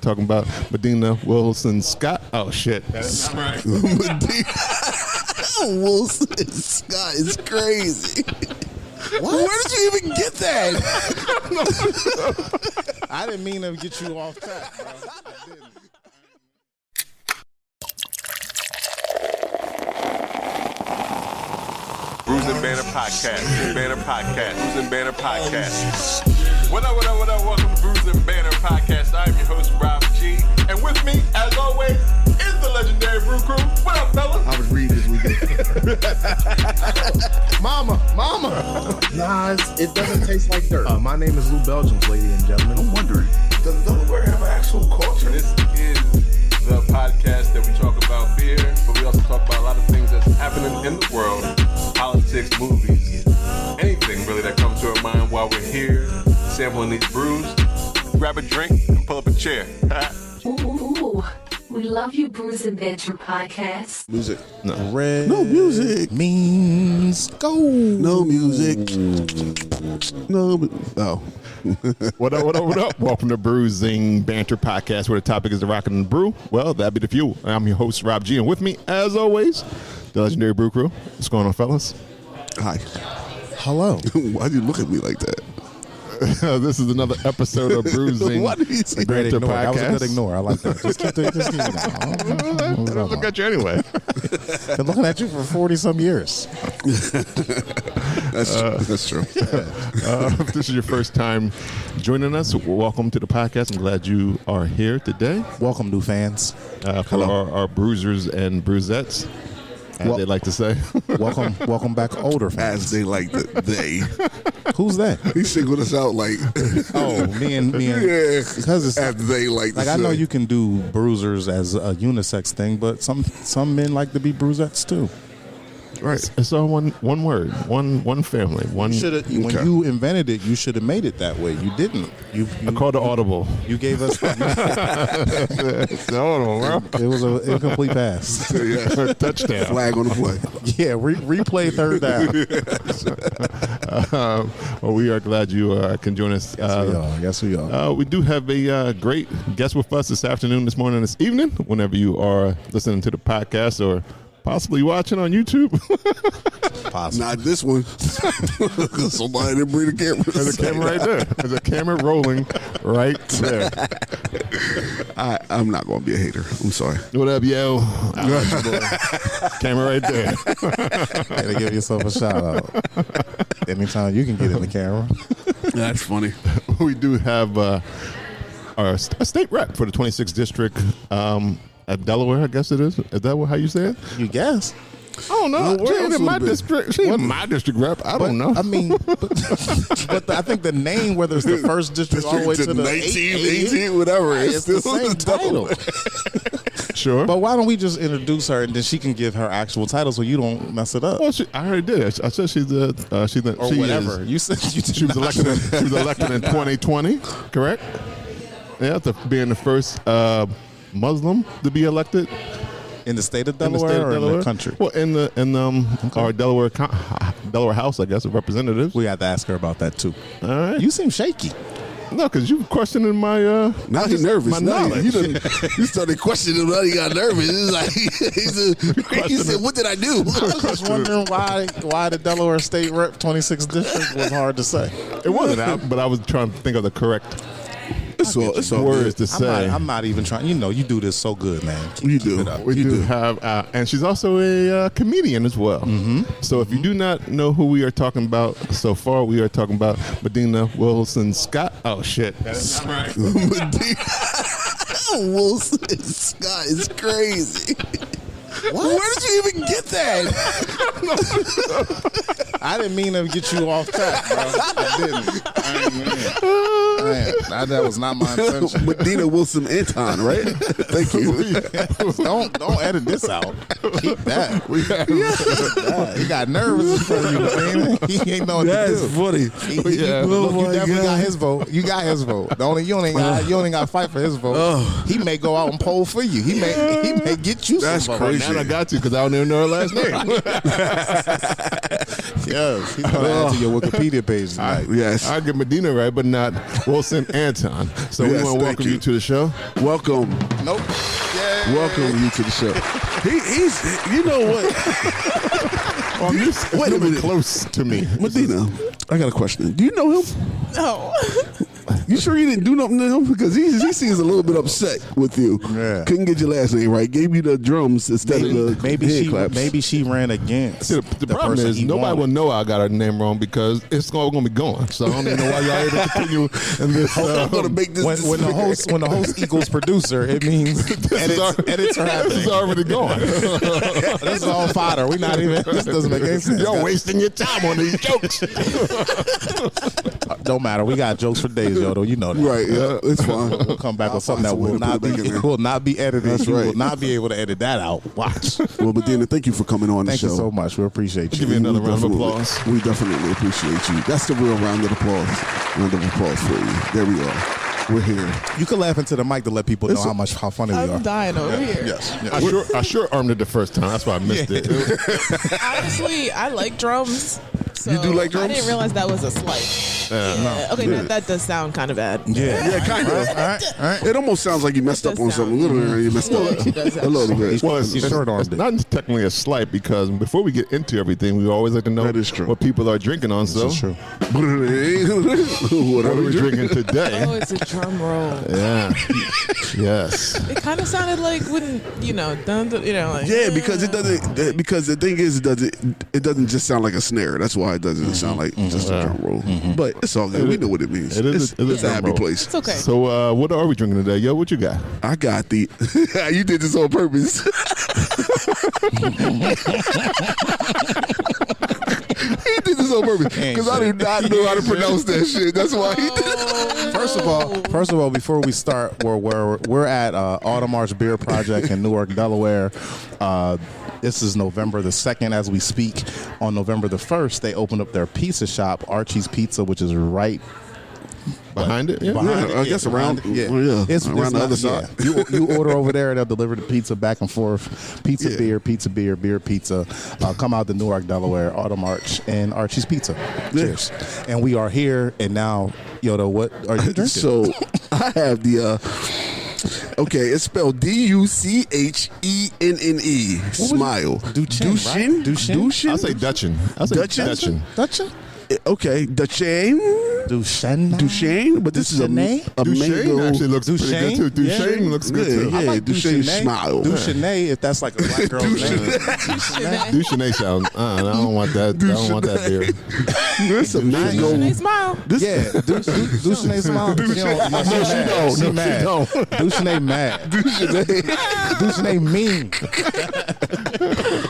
Talking about Madinah Wilson-Scott. Oh, shit. That's not right. Madinah Wilson-Scott is crazy. What? Where did you even get that? I didn't mean to get you off track, bro. I didn't. Brews and Banner Podcast. Brews and Banner Podcast. What up? Welcome to Brews and Banner Podcast. I'm your host, Rob G. And with me, as always, is the Legendary Brew Crew. What up, fellas? I was reading this weekend. Mama. Nah, it doesn't taste like dirt. My name is Lou Belgium, ladies and gentlemen. I'm wondering, does Delaware have an actual culture? This is the podcast that we talk about beer, but we also talk about a lot of things that's happening in the world. Politics, movies, anything really that comes to our mind while we're here sampling these brews. Grab a drink and pull up a chair. Ooh, we love you, Brews and Banter Podcast. Music. No. Red No music. means go. No music. No. Oh. What up? Welcome to Bruising Banter Podcast, where the topic is the rockin' and brew. Well, that'd be the fuel. I'm your host, Rob G, and with me, as always, the Legendary Brew Crew. What's going on, fellas? Hi. Hello. Why'd you look at me like that? This is another episode of Bruising What did he say? Banter Ignore. That was a Podcast. good ignore. I like that. Just keep it I look at you anyway. Been looking at you for 40-some years. That's true. If this is your first time joining us, welcome to the podcast. I'm glad you are here today Welcome, new fans. for our Bruisers and Bruisettes, as they like to say. Welcome back, older fans. As they like they. Who's that? He singled us out like, Oh, me and yeah, because it's as they like to like say. I know you can do bruisers as a unisex thing, but some men like to be bruisettes too. Right. It's all one word, one family, one. When you invented it, you should have made it that way. You didn't. You I called it audible. You gave us. It's the audible, bro. It was an incomplete pass. Yeah. Touchdown. Flag on the play. Yeah, replay third down. Well, we are glad you can join us. Yes, we are. We do have a great guest with us this afternoon, this morning, this evening, whenever you are listening to the podcast or possibly watching on YouTube. Possible. Not this one. Somebody didn't bring the camera. There's a camera right there. There's a camera rolling right there. I'm not going to be a hater. I'm sorry. What up, yo? Camera right there. Gotta give yourself a shout out. Anytime you can get in the camera. That's funny. We do have a state rep for the 26th district at Delaware, I guess it is. Is that how you say it? You guess. I don't know. Well, She where ain't else in my would it be? district. She ain't my district rep. I don't know. I mean, but I think the name, whether it's the first district all the way to the 19, 18, whatever. it's the same title. Sure. But why don't we just introduce her and then she can give her actual title so you don't mess it up Well, I already did. I said she's the or she whatever. Is, You said you did she was not. elected. She was elected in 2020. Correct. Yeah, to being the first Muslim to be elected in the state of in the Delaware state of or Delaware. in the country. Well, in our Delaware House, I guess, of Representatives. We have to ask her about that too. All right. You seem shaky. No, because you questioning my Now he's nervous. my Now knowledge. you started questioning him. Now he got nervous. It's like he said, "What did I do?" I was just wondering why the Delaware State Rep 26th district was hard to say. It wasn't out, but I was trying to think of the correct It's all words good. to say. I'm not even trying. You do this so good, man. You Keep do. it up. We do have, and she's also a comedian as well. Mm-hmm. So if you do not know who we are talking about so far, we are talking about Madinah Wilson-Scott. Oh, shit. That's not right. Madinah Wilson-Scott is crazy. What? Where did you even get that? I didn't mean to get you off track, bro. I didn't. That was not my intention. Madinah Wilson-Anton, right? Thank you. Don't edit this out. Keep that. He got nervous in front of you, man. He ain't know what That's to do. funny. Yeah. Look, you my definitely God. got his vote. You got his vote. The only you ain't got to fight for his vote. He may go out and poll for you. He may get you That's some vote. crazy. Now I got you because I don't even know her last name. Yes, he's going to add to your Wikipedia page tonight. Yes. I get Madinah right, but not Wilson-Anton. So we Yes, want to thank welcome you to the show. Welcome. Nope. Yeah. Welcome you to the show. He's, you know what? Well, it's Wait a really minute. close to me. Medina, I got a question. Do you know him? No. You sure you didn't do nothing to him? Because he seems a little bit upset with you. Yeah. Couldn't get your last name right. Gave you the drums instead of the hand claps. Maybe she ran against. See, the problem person is he nobody wanted. will know I got her name wrong because it's all going to be gone. So I don't even know why y'all able to continue in this. I'm gonna make this. When the host equals producer, it means edits are happening. This is already gone. This is all fodder. We not even. This doesn't make any sense. Y'all wasting your time on these jokes. Don't matter. We got jokes for days, yo. Though you know that. Right, yeah, it's fine. We'll come back with something that find some way will to not put it be back in there. will not be edited. That's You right. will not be able to edit that out. Watch. Well, Medina, thank you for coming on Thank the show. you so much. We appreciate you. Give me another We round of definitely- applause. We definitely appreciate you. That's the real round of applause. Round of applause for you. There we are. We're here. You can laugh into the mic to let people know how funny we are. I'm dying over here. Yes. I sure armed it the first time. That's why I missed it. Honestly, I like drums. So You do like drums? I didn't realize that was a slight. Yeah. Okay, that does sound kind of bad. Yeah. Kind of. All right. It almost sounds like you messed up does on sound- something. A little bit. You messed up She does a little bit. Well, it's, He's it's, short-armed it's it. not technically a slight because before we get into everything, we always like to know That is true. what people are drinking on. So, This is true. what are we drinking today? Oh, it's a drum roll. Yeah. Yes. It kind of sounded like when like Yeah, because it doesn't. Because the thing is, it doesn't just sound like a snare. That's why it doesn't sound like just a drum roll. But it's all good. We know what it means. It is It's a a drum happy roll. place. It's okay. So, what are we drinking today? Yo, what you got? I got the. You did this on purpose. He did this on purpose because I do not know how to pronounce that shit. That's why he did it. First of all, before we start, we're at Autumn March Beer Project in Newark, Delaware. This is November the 2nd as we speak. On November the 1st, they opened up their pizza shop, Archie's Pizza, which is right Behind it? Yeah. behind I it. guess behind around- it. well, yeah, It's around the not- other side. yeah. You order over there, they'll deliver the pizza back and forth. Pizza, beer, beer, pizza. Come out to Newark, Delaware, Autumn March, and Archie's Pizza. Cheers. And we are here, and now, Yoda, what are you drinking? So I have the. Okay, it's spelled Duchenene. Smile. Duchenne, right? Duchenne. I'll say Duchenne. Duchenne? Duchenne? Okay, Duchenne. Duchenne, but this is a Duchenne? mango. Duchenne actually looks pretty Duchenne? good too. Duchenne Yeah. looks good too. Yeah, Duchenne smile. Duchenne, if that's like a black girl's name. Duchenne sounds. I don't want that. I don't want that beer. It's a They mango. smile. Yeah, Duchenne smile. She mad. Duchenne mad. Duchenne mean.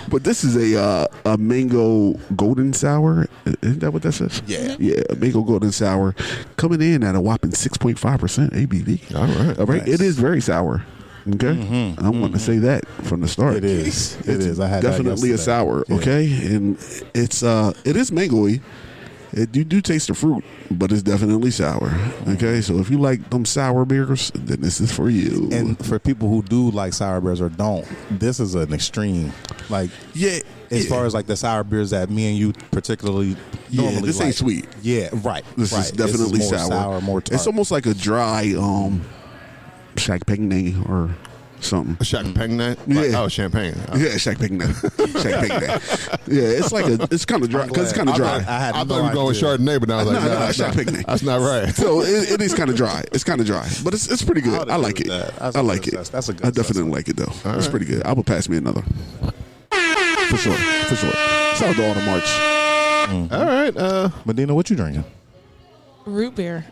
But this is a mango golden sour. Isn't that what that says? Yeah. Yeah, a mango golden sour coming in at a whopping 6.5% ABV. All right. All right. Nice. It is very sour. Okay. I want to say that from the start. It is. It is. I had Definitely a that yesterday. sour. Yeah. Okay. And it is mangoey. You do taste the fruit, but it's definitely sour. Okay, so if you like them sour beers, then this is for you. And for people who do like sour beers or don't, this is an extreme. Like, yeah, as far as like the sour beers that me and you particularly normally this like. ain't sweet. Yeah, right. This right. is definitely more sour. more tart. It's almost like a dry champagne or something. Champagne night? Yeah. Oh, champagne. Yeah, champagne. Champagne. Yeah, it's kind of dry because it's kind of dry. I thought we were going with Chardonnay, but I was like, No, that's not- champagne. that's not right. So it is kind of dry. It's kind of dry, but it's pretty good. I like it. I like it. That's a good I definitely like it though. It's pretty good. I would pass me another. For sure. Shout out to Autumn March. All right. Medina, what you drinking? Root beer.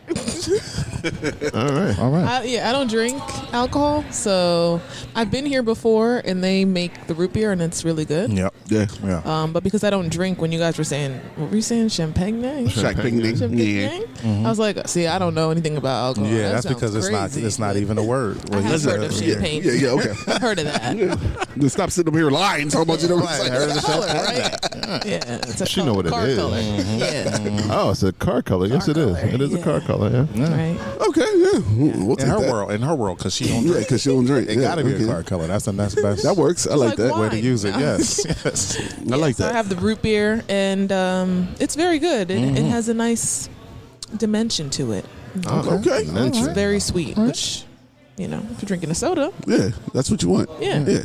All right. All right. I don't drink alcohol, so I've been here before, and they make the root beer, and it's really good. Yep. Yeah. But because I don't drink, when you guys were saying, what were you saying, champagne? Champagne. Yeah. I was like, see, I don't know anything about alcohol. Yeah, That that's sounds because crazy, it's not but even a word. I have heard of Yeah. champagne. Yeah. Okay. I've heard of that. Just stop sitting up here lying. Talking about you know. Color, right? Yeah, it's a She know what it car is. color. Yeah, Oh, it's a car color. Yes, it is. color, It is a yeah. car color. Yeah. right. Okay. Yeah. We'll take In her that. world, because she don't Yeah, drink. because she don't drink. It Yeah, gotta be okay. a card color. That's the best. That works. I like like that. way to wine. use it. Yes, yes. I like So I that. have the root beer, and it's very good. It has a nice dimension to it. Okay. It's very sweet, which, if you're drinking a soda, Yeah, that's what you want. Yeah. Yeah.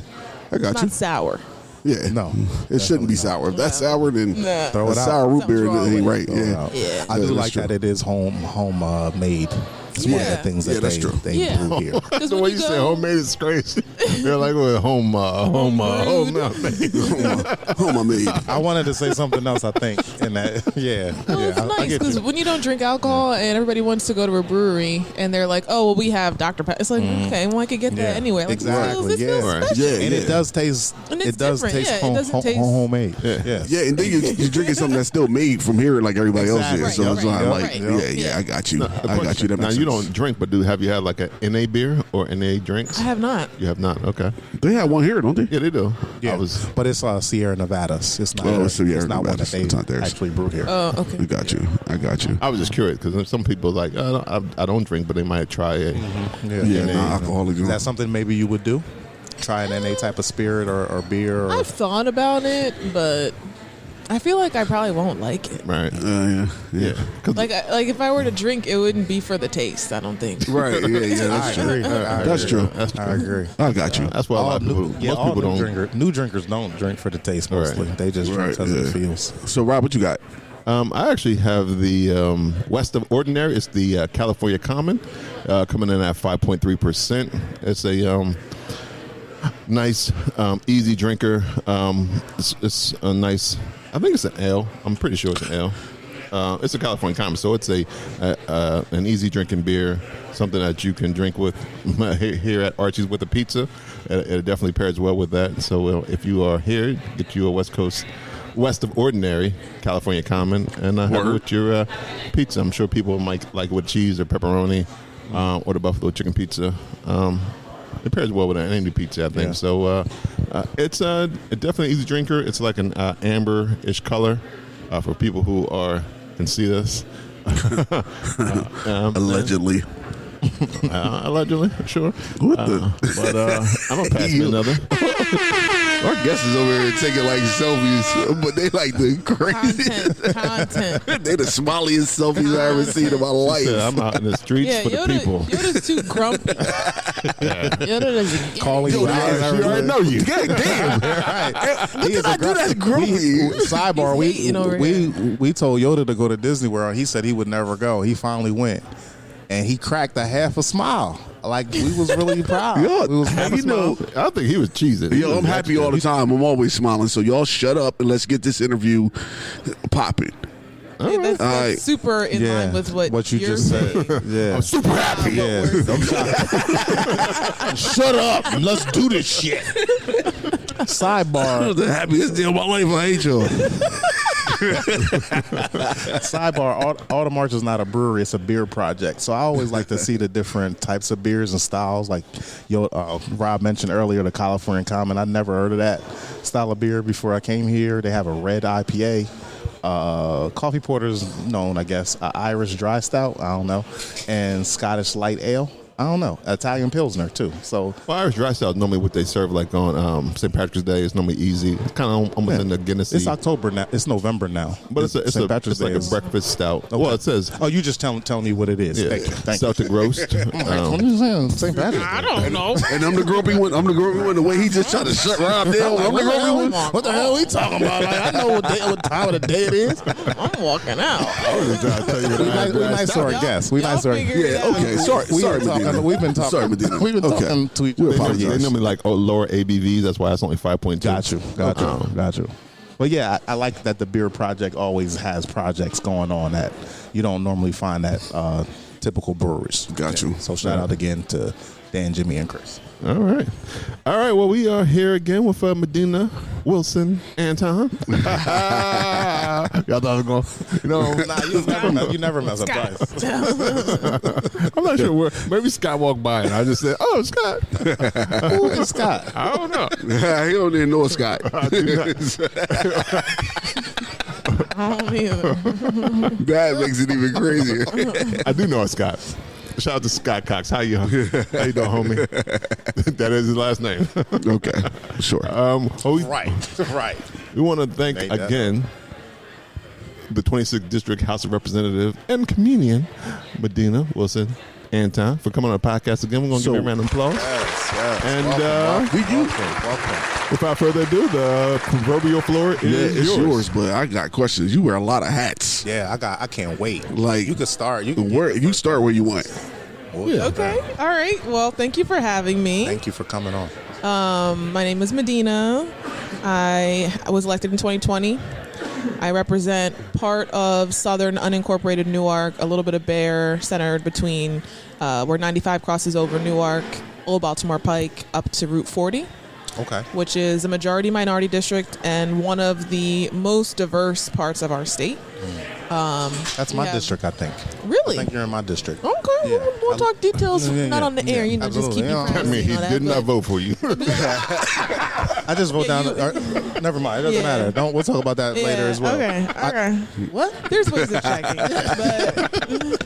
I it's got not you. sour. Yeah. No, It shouldn't be sour. If that's sour, then Nah. Throw a it out. sour root beer Something's wrong ain't with right. Throw it Yeah. out. Yeah. I do that's like true. that it is home made. It's one of the Yeah. things Yeah, that that's true. they Yeah. brew here. Because The when way you you go, say homemade is crazy. They're like, well, home Home I made. I wanted to say something else. I think in that, yeah, well, yeah. it's I nice get because you. when you don't drink alcohol and everybody wants to go to a brewery and they're like, oh, well, we have Dr. Pepper. It's like, okay, well, I could get that Yeah. anyway. Like, Exactly, This feels yeah. special. Yeah, And yeah. it does taste. And it's it does different, taste yeah, it doesn't taste- homemade. Yeah. Yeah, and then you're drinking something that's still made from here like everybody else Exactly. is. So Right, it's not right, like, right. yeah, I got you. I Punch- got you. That now makes you sense. don't drink, but have you had like a NA beer or NA drinks? I have not. You have not. Okay. They have one here, don't they? Yeah, they do. Yeah, I was. but it's Sierra Nevadas. It's not. Oh, Sierra it's not one Nevadas. that they It's not theirs. actually brew here. Oh, okay. I got you. I got you. I was just curious because some people like I don't drink, but they might try it. Yeah, non-alcoholic. Is that something maybe you would do? Try an NA type of spirit or beer? Or, I've thought about it, but I feel like I probably won't like it. Right. Yeah. Yeah. 'Cause Like if I were to drink, it wouldn't be for the taste. I don't think. Right. Yeah. That's true. agree. That's true. I agree. I got you. that's why a lot of people. Most people don't. New drinkers don't drink for the taste mostly. Right. They just drink Right, because yeah. it feels. So, Rob, what you got? I actually have the West of Ordinary. It's the California Common, coming in at 5.3%. It's a nice, easy drinker. It's a nice. I think it's an ale. I'm pretty sure it's an ale. It's a California Common, so it's an easy drinking beer, something that you can drink with here at Archie's with a pizza. It definitely pairs well with that. So if you are here, get you a West of Ordinary California Common, and have it with your pizza. I'm sure people might like it with cheese or pepperoni, or the buffalo chicken pizza. It pairs well with any pizza, I think. Yeah. So it's definitely an easy drinker. It's like an amber-ish color for people who can see this. Allegedly. Allegedly, sure. What the? But I'm gonna pass you another. Our guests is over here taking like selfies, but they like the crazy. Content. They the smileyest selfies I ever seen in my life. Yeah, I'm out in the streets Yeah, for the people. Yoda's too grumpy. Yoda doesn't get Calling you out. She already know you. God damn! What did I do that's grumpy? Sidebar: He's hating over we told Yoda to go to Disney World. He said he would never go. He finally went, and he cracked a half a smile. Like we was really proud. Yeah, we was you know, I think he was cheesing. Yo, I'm happy all the time. I'm always smiling. So y'all shut up and let's get this interview popping. Yeah, that's All right. super in line with what you you're just saying. said. Yeah, I'm super happy. yeah. Shut up. Let's do this shit. Sidebar. I'm the happiest day of my life. I hate y'all. Sidebar, Audemars is not a brewery, it's a beer project. So I always like to see the different types of beers and styles. Like Rob mentioned earlier, the California Common. I never heard of that style of beer before I came here. They have a red IPA. Coffee porter's known, I guess. Irish dry stout, I don't know. And Scottish light ale. I don't know. Italian Pilsner, too. So, Well, Irish dry stout is normally what they serve like on St. Patrick's Day. It's normally easy. It's kind of almost in the Guinness. it's October now. It's November now. But it's St. Patrick's like Day a is- breakfast stout. Okay. Well, it says Oh, you just tell me what it is. yeah, Thank you. Thank you. Celtic roast. What are you saying? St. Patrick's Day. I don't know. And I'm the grumpy one. The way he just tried to shut Rob down. I'm the grumpy one. What the hell are we talking about? Like, I know what time of the day it is. I'm walking out. I was just trying to tell you We nice to our guests. We nice to our figure it Yeah, out. okay. Sorry, Medina. We've been talking. Sorry, Medina. We've been Okay. talking to each We other. apologize. they normally like lower ABVs. That's why it's only 5.2. Got you. But yeah, I like that the beer project always has projects going on that you don't normally find at typical breweries. Got you. So shout out again to Dan, Jimmy, and Chris. All right. Well, we are here again with Madinah Wilson-Anton. Y'all thought I was going, You never mess up twice. I'm not sure where. Maybe Scott walked by and I just said, "Oh, Scott." Who is Scott? I don't know. He don't even know Scott. I do not. I don't either. That makes it even crazier. I do know a Scott. shout out to Scott Cox. How you doing, homie? That is his last name. Okay, sure. Right. We want to thank Ain't that again the 26th District House of Representative and comedian Madinah Wilson-Anton for coming on the podcast again. We're going to give her a round of applause. Yes. And welcome. without further ado, the proverbial floor is it's yours. But I got questions. You wear a lot of hats. Yeah, I can't wait. Like you could start. You start where you want. Okay. All right. Well, thank you for having me. Thank you for coming on. My name is Madinah. I was elected in 2020. I represent part of southern unincorporated Newark, a little bit of Bear, centered between where 95 crosses over Newark, Old Baltimore Pike, up to Route 40. Okay. Which is a majority minority district and one of the most diverse parts of our state. That's my district, I think. Really? I think you're in my district. Okay, Yeah. we'll talk details not on the air. You know, just keep you I mean, he did not vote for you. I just wrote down. Never mind. It doesn't matter. We'll talk about that later as well. Okay. What? There's ways of checking. That's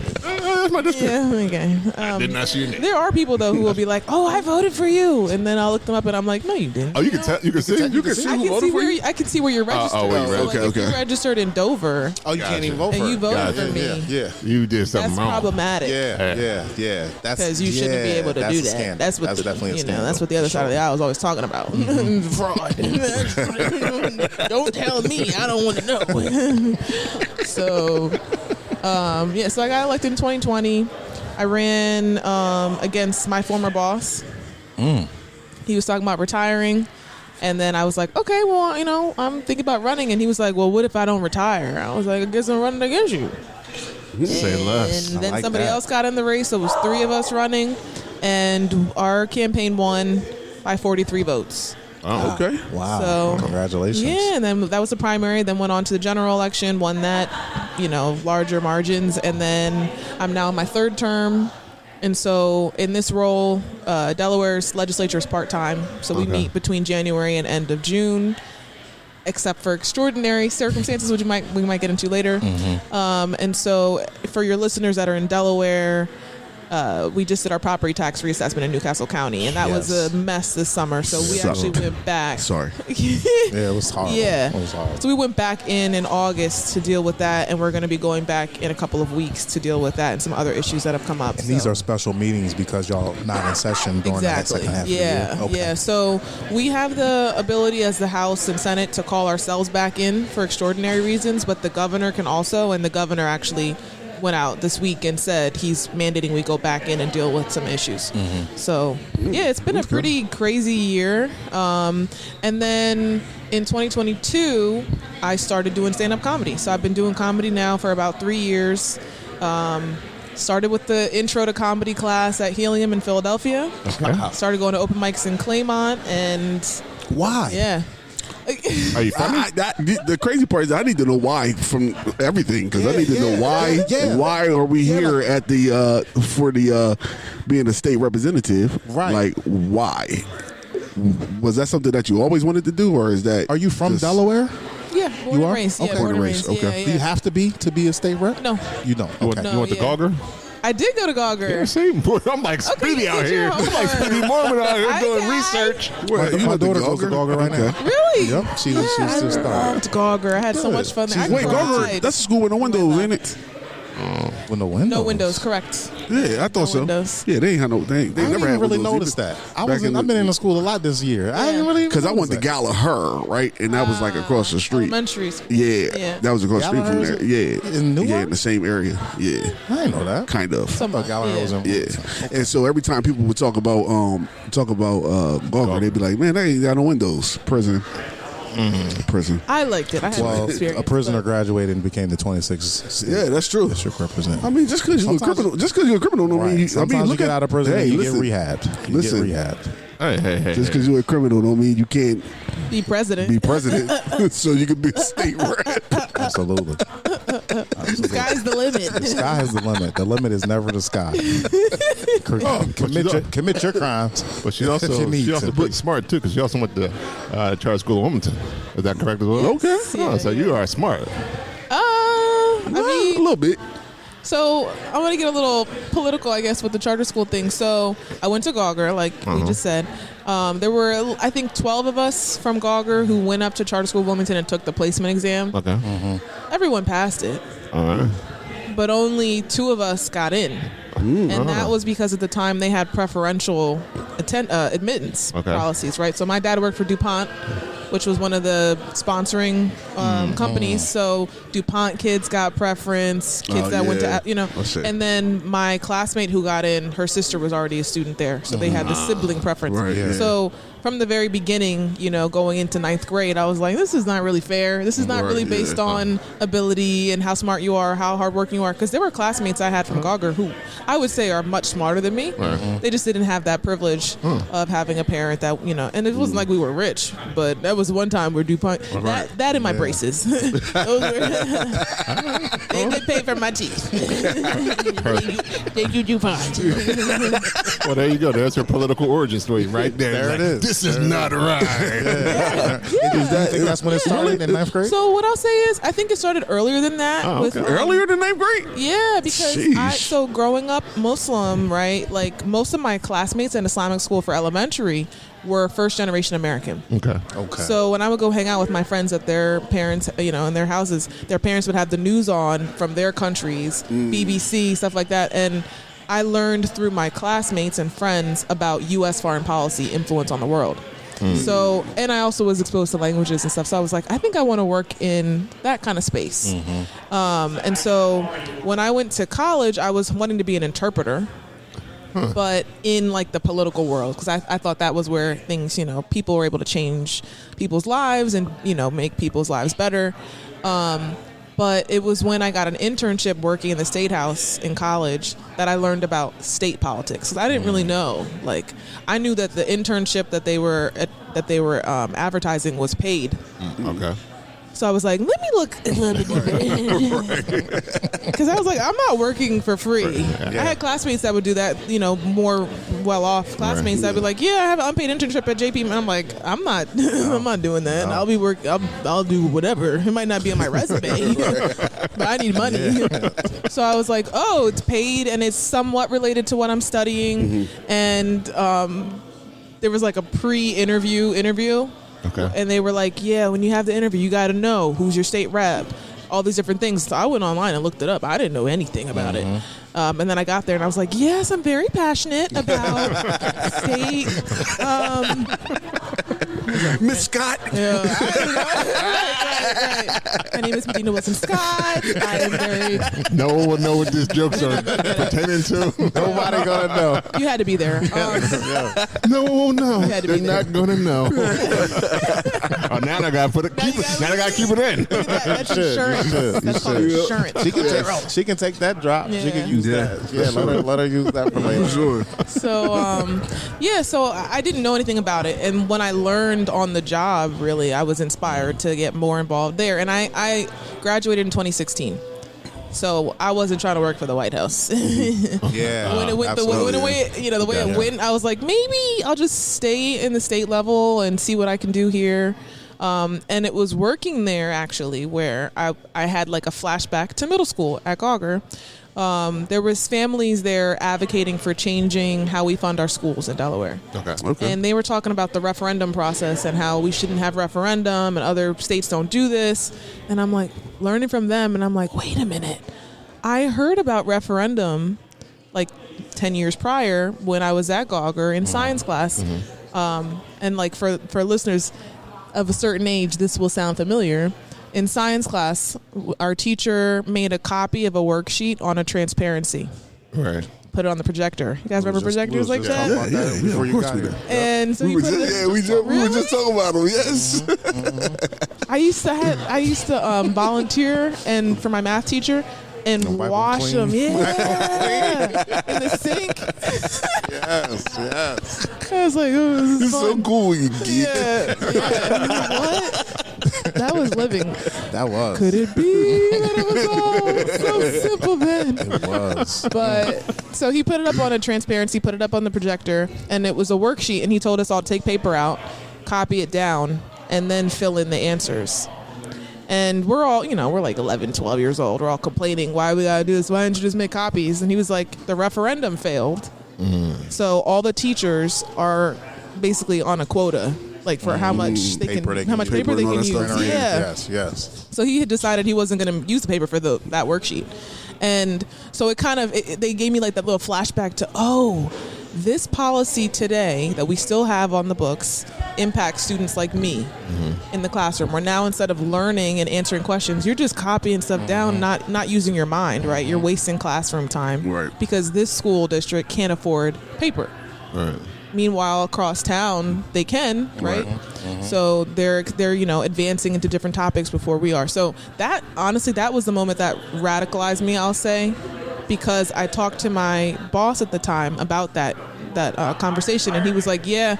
my district. Yeah. Okay. I did not see your name. There are people though who will be like, "Oh, I voted for you," and then I'll look them up and I'm like, "No, you didn't." Oh, you can tell. You can see. You can see who voted for you. I can see where you're registered. where you So, like, registered. if you registered in Dover Oh, you can't even vote and for you it. voted Gotcha. for me, Yeah. You did something that's wrong. problematic. Yeah. That's Because you shouldn't be able to that's do a that. scandal. That's what definitely a scandal. that's what the other side of the aisle is always talking about. Fraud. Don't tell me. I don't want to know. So, so I got elected in 2020. I ran against my former boss. He was talking about retiring. And then I was like, okay, well, I'm thinking about running. And he was like, well, what if I don't retire? I was like, I guess I'm running against you. Say less. And then like somebody that. else got in the race. So it was 3 of us running. And our campaign won by 43 votes. Oh, okay. Wow. So, congratulations. Yeah, and then that was the primary. Then went on to the general election, won that, larger margins. And then I'm now in my 3rd term. And so in this role, Delaware's legislature is part-time. So we meet between January and end of June, except for extraordinary circumstances, which we might get into later. And so for your listeners that are in Delaware, we just did our property tax reassessment in Newcastle County, and that was a mess this summer. So we actually went back. Sorry. Yeah, it was horrible. Yeah. It was horrible. So we went back in August to deal with that, and we're going to be going back in a couple of weeks to deal with that and some other issues that have come up. And these are special meetings because y'all not in session during that second half of the year. Okay. Yeah. So we have the ability as the House and Senate to call ourselves back in for extraordinary reasons, but the governor can also, and the governor actually went out this week and said he's mandating we go back in and deal with some issues. So it's been a pretty crazy year. And then in 2022, I started doing stand-up comedy. So I've been doing comedy now for about 3 years. Started with the intro to comedy class at Helium in Philadelphia. Okay. Started going to open mics in Claymont, and Why? yeah. Are you funny? The crazy part is I need to know why from everything because I need to know why. Yeah. Why are we here at the for the being a state representative? Right. Like why? Was that something that you always wanted to do, or is that? Are you from just- Delaware? Yeah, born You and are? raised. Okay. Yeah, born and Born and raised. raised, okay. Yeah, Do you yeah. have to be a state rep? No. You don't. You Okay. want, you want the yeah. Gauger? I did go to Gauger. Yeah, see, boy, I'm like Speedy you out did here. your I'm like homework. Speedy Mormon out here doing Okay. research. My daughter goes to Gauger right now. Really? Yep. She's I just started. loved Gauger. I had so much fun there. I Wait, Gauger, cried. that's a school with no windows, ain't it? With no windows. No windows, correct. Yeah, I thought No so. windows. Yeah, they ain't had no. They I never didn't had really windows notice either. that. Back in I've been in the school a lot this year. I didn't really Because I went to notice Gallagher, right, and that was like across the street. Elementary school. Yeah, Yeah. that was across the street from Gallagher's there. Yeah, in Newark? yeah, in the same area. Yeah, that. I didn't know that. kind of. Oh, Gallagher was in. Yeah, and so every time people would talk about Gawker, they'd be like, "Man, they ain't got no windows." Prison. I liked it. I had a Well, good experience. a prisoner but- graduated and became the 26th state Yeah, that's true. district representative. I mean, just because you're a criminal, don't mean. Sometimes I mean, you look get at out of prison Hey, and you listen, get rehabbed. You listen. get rehabbed. Hey. Just because you're a criminal don't mean you can't Be president. be president. So you can be a state rep. Absolutely. Sky's the limit. The sky is the limit. The limit is never the sky. Commit your crimes. But she if also you need to. pretty smart too, because she also went to Charter School of Wilmington. Is that correct as well? Okay. Oh, so you are smart. I A mean, little bit. So I want to get a little political, I guess, with the charter school thing. So I went to Gauger, like we just said. There were, I think, 12 of us from Gauger who went up to charter school Wilmington and took the placement exam. Okay. Everyone passed it. All right. But only 2 of us got in. And that was because at the time they had preferential admittance policies, right? So my dad worked for DuPont, which was one of the sponsoring companies. So DuPont kids got preference, kids that went to, and then my classmate who got in, her sister was already a student there. So they had the sibling preference. Right, yeah. So from the very beginning, going into 9th grade, I was like, this is not really fair. This is not really based on ability and how smart you are, how hardworking you are. Because there were classmates I had from Gauger who I would say are much smarter than me. They just didn't have that privilege of having a parent that, and it wasn't like we were rich, but that was one time where DuPont, that and my braces. Those were, they paid for my teeth. Thank you, DuPont. Well, there you go. There's her political origin story right there. There it is. This is not right. I think that's when it started in 9th grade? So what I'll say is, I think it started earlier than that. Earlier than 9th grade? Yeah, because so growing up Muslim, right, like most of my classmates in Islamic school for elementary were first generation American. Okay. So when I would go hang out with my friends at their parents, in their houses, their parents would have the news on from their countries, BBC, stuff like that. And I learned through my classmates and friends about U.S. foreign policy influence on the world. So, and I also was exposed to languages and stuff. So I was like, I think I want to work in that kind of space. And so when I went to college, I was wanting to be an interpreter, but in like the political world, because I thought that was where things, people were able to change people's lives and, make people's lives better. But it was when I got an internship working in the State House in college that I learned about state politics. 'Cause I didn't really know. Like, I knew that the internship that they were advertising was paid. Okay. So I was like, let me look a little bit deeper. Because I was like, I'm not working for free. I had classmates that would do that, more well-off classmates that would be like, yeah, I have an unpaid internship at JP. And I'm like, I'm not doing that. I'll do whatever. It might not be on my resume, but I need money. So I was like, oh, it's paid and it's somewhat related to what I'm studying. And there was like a pre-interview interview. Okay. And they were like, yeah, when you have the interview, you got to know who's your state rep, all these different things. So I went online and looked it up. I didn't know anything about it. And then I got there and I was like, yes, I'm very passionate about state. Miss Scott. Yeah, right. My name is Madinah Wilson-Scott. I am very. No one will know what these jokes are pertaining to. Nobody gonna know. You had to be there. No one will know. You had to They're be there. not gonna know. Now I gotta keep it in. That's insurance. That's called insurance. She can take that drop. Yeah. She can use that. Yeah, let her use that for later. Sure. So, so I didn't know anything about it. And when I learned on the job, really, I was inspired to get more involved there. And I graduated in 2016. So I wasn't trying to work for the White House. Yeah. When it went the way it went, I was like, maybe I'll just stay in the state level and see what I can do here. And it was working there actually where I had like a flashback to middle school at Gauger. There was families there advocating for changing how we fund our schools in Delaware. Okay. And they were talking about the referendum process and how we shouldn't have referendum and other states don't do this. And I'm like learning from them and I'm like, wait a minute. I heard about referendum like 10 years prior when I was at Gauger in science class. And like for listeners of a certain age, this will sound familiar. In science class, our teacher made a copy of a worksheet on a transparency. Right. Put it on the projector. You guys remember projectors like that? Yeah, Before of you course got we here. do. And so We you were put just, it. we were just talking about them. Yes. I used to volunteer and for my math teacher and wipe 'em wash clean. them. Yeah, in the sink. Yes. I was like, oh, this is It's so fun. cool when you geek. Yeah. What? That was living. That was. Could it be that it was all so simple then? It was. But so he put it up on a transparency, put it up on the projector, and it was a worksheet. And he told us all to take paper out, copy it down, and then fill in the answers. And we're all, we're like 11, 12 years old. We're all complaining, why we gotta do this? Why didn't you just make copies? And he was like, the referendum failed. So all the teachers are basically on a quota, like for how much paper they can use. Yeah. Yes. So he had decided he wasn't going to use the paper for that worksheet. And so it kind of, they gave me like that little flashback to, this policy today that we still have on the books impacts students like me in the classroom. Where now instead of learning and answering questions, you're just copying stuff down, not using your mind, right? You're wasting classroom time because this school district can't afford paper. Right. Meanwhile, across town, they can, right? So they're advancing into different topics before we are. So that, honestly, that was the moment that radicalized me, I'll say, because I talked to my boss at the time about that conversation, and he was like, yeah,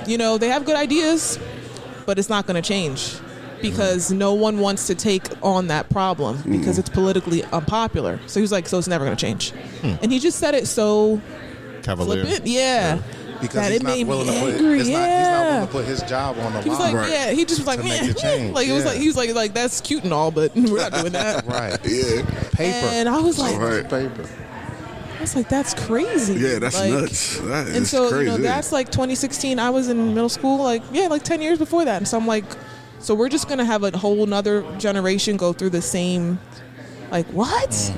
they have good ideas, but it's not going to change because no one wants to take on that problem because it's politically unpopular. So he was like, so it's never going to change. And he just said it so cavalier. flippant. Yeah. Because that he's it not made willing me to put angry. he's not willing to put his job on the line. He was like, he just was like, to make the change. like it was like he was like that's cute and all, but we're not doing that. Right. Yeah. Paper. And I was like, Paper. I was like, that's crazy. Yeah, that's like, nuts. That is and so crazy. that's like 2016. I was in middle school, like 10 years before that. And so I'm like, so we're just gonna have a whole nother generation go through the same, like what?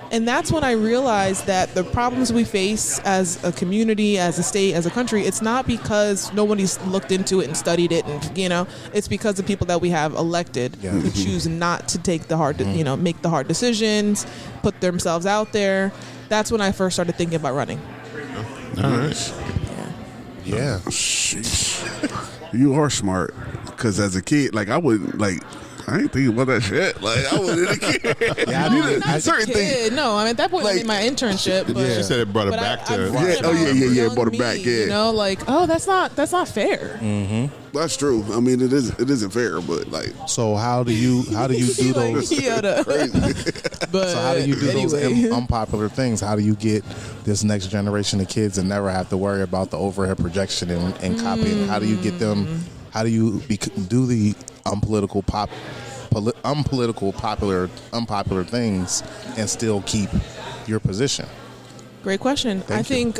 And that's when I realized that the problems we face as a community, as a state, as a country, it's not because nobody's looked into it and studied it, and it's because of people that we have elected who choose not to take the hard, make the hard decisions, put themselves out there. That's when I first started thinking about running. All right. Yeah. Sheesh. You are smart, because as a kid, like I would like. I ain't thinking about that shit. Like I wasn't a kid. Yeah, Not as a kid. No, I mean at that point I made my internship. But, She said it brought it but back to. Yeah, brought it back. Yeah, that's not fair. that's true. I mean, it isn't fair, but like. So how do you do those? Crazy. But So how do you do those anyway. unpopular things? How do you get this next generation of kids and never have to worry about the overhead projection and copying? How do you get them? How do you do the unpolitical unpopular things and still keep your position? Great question. Thank I think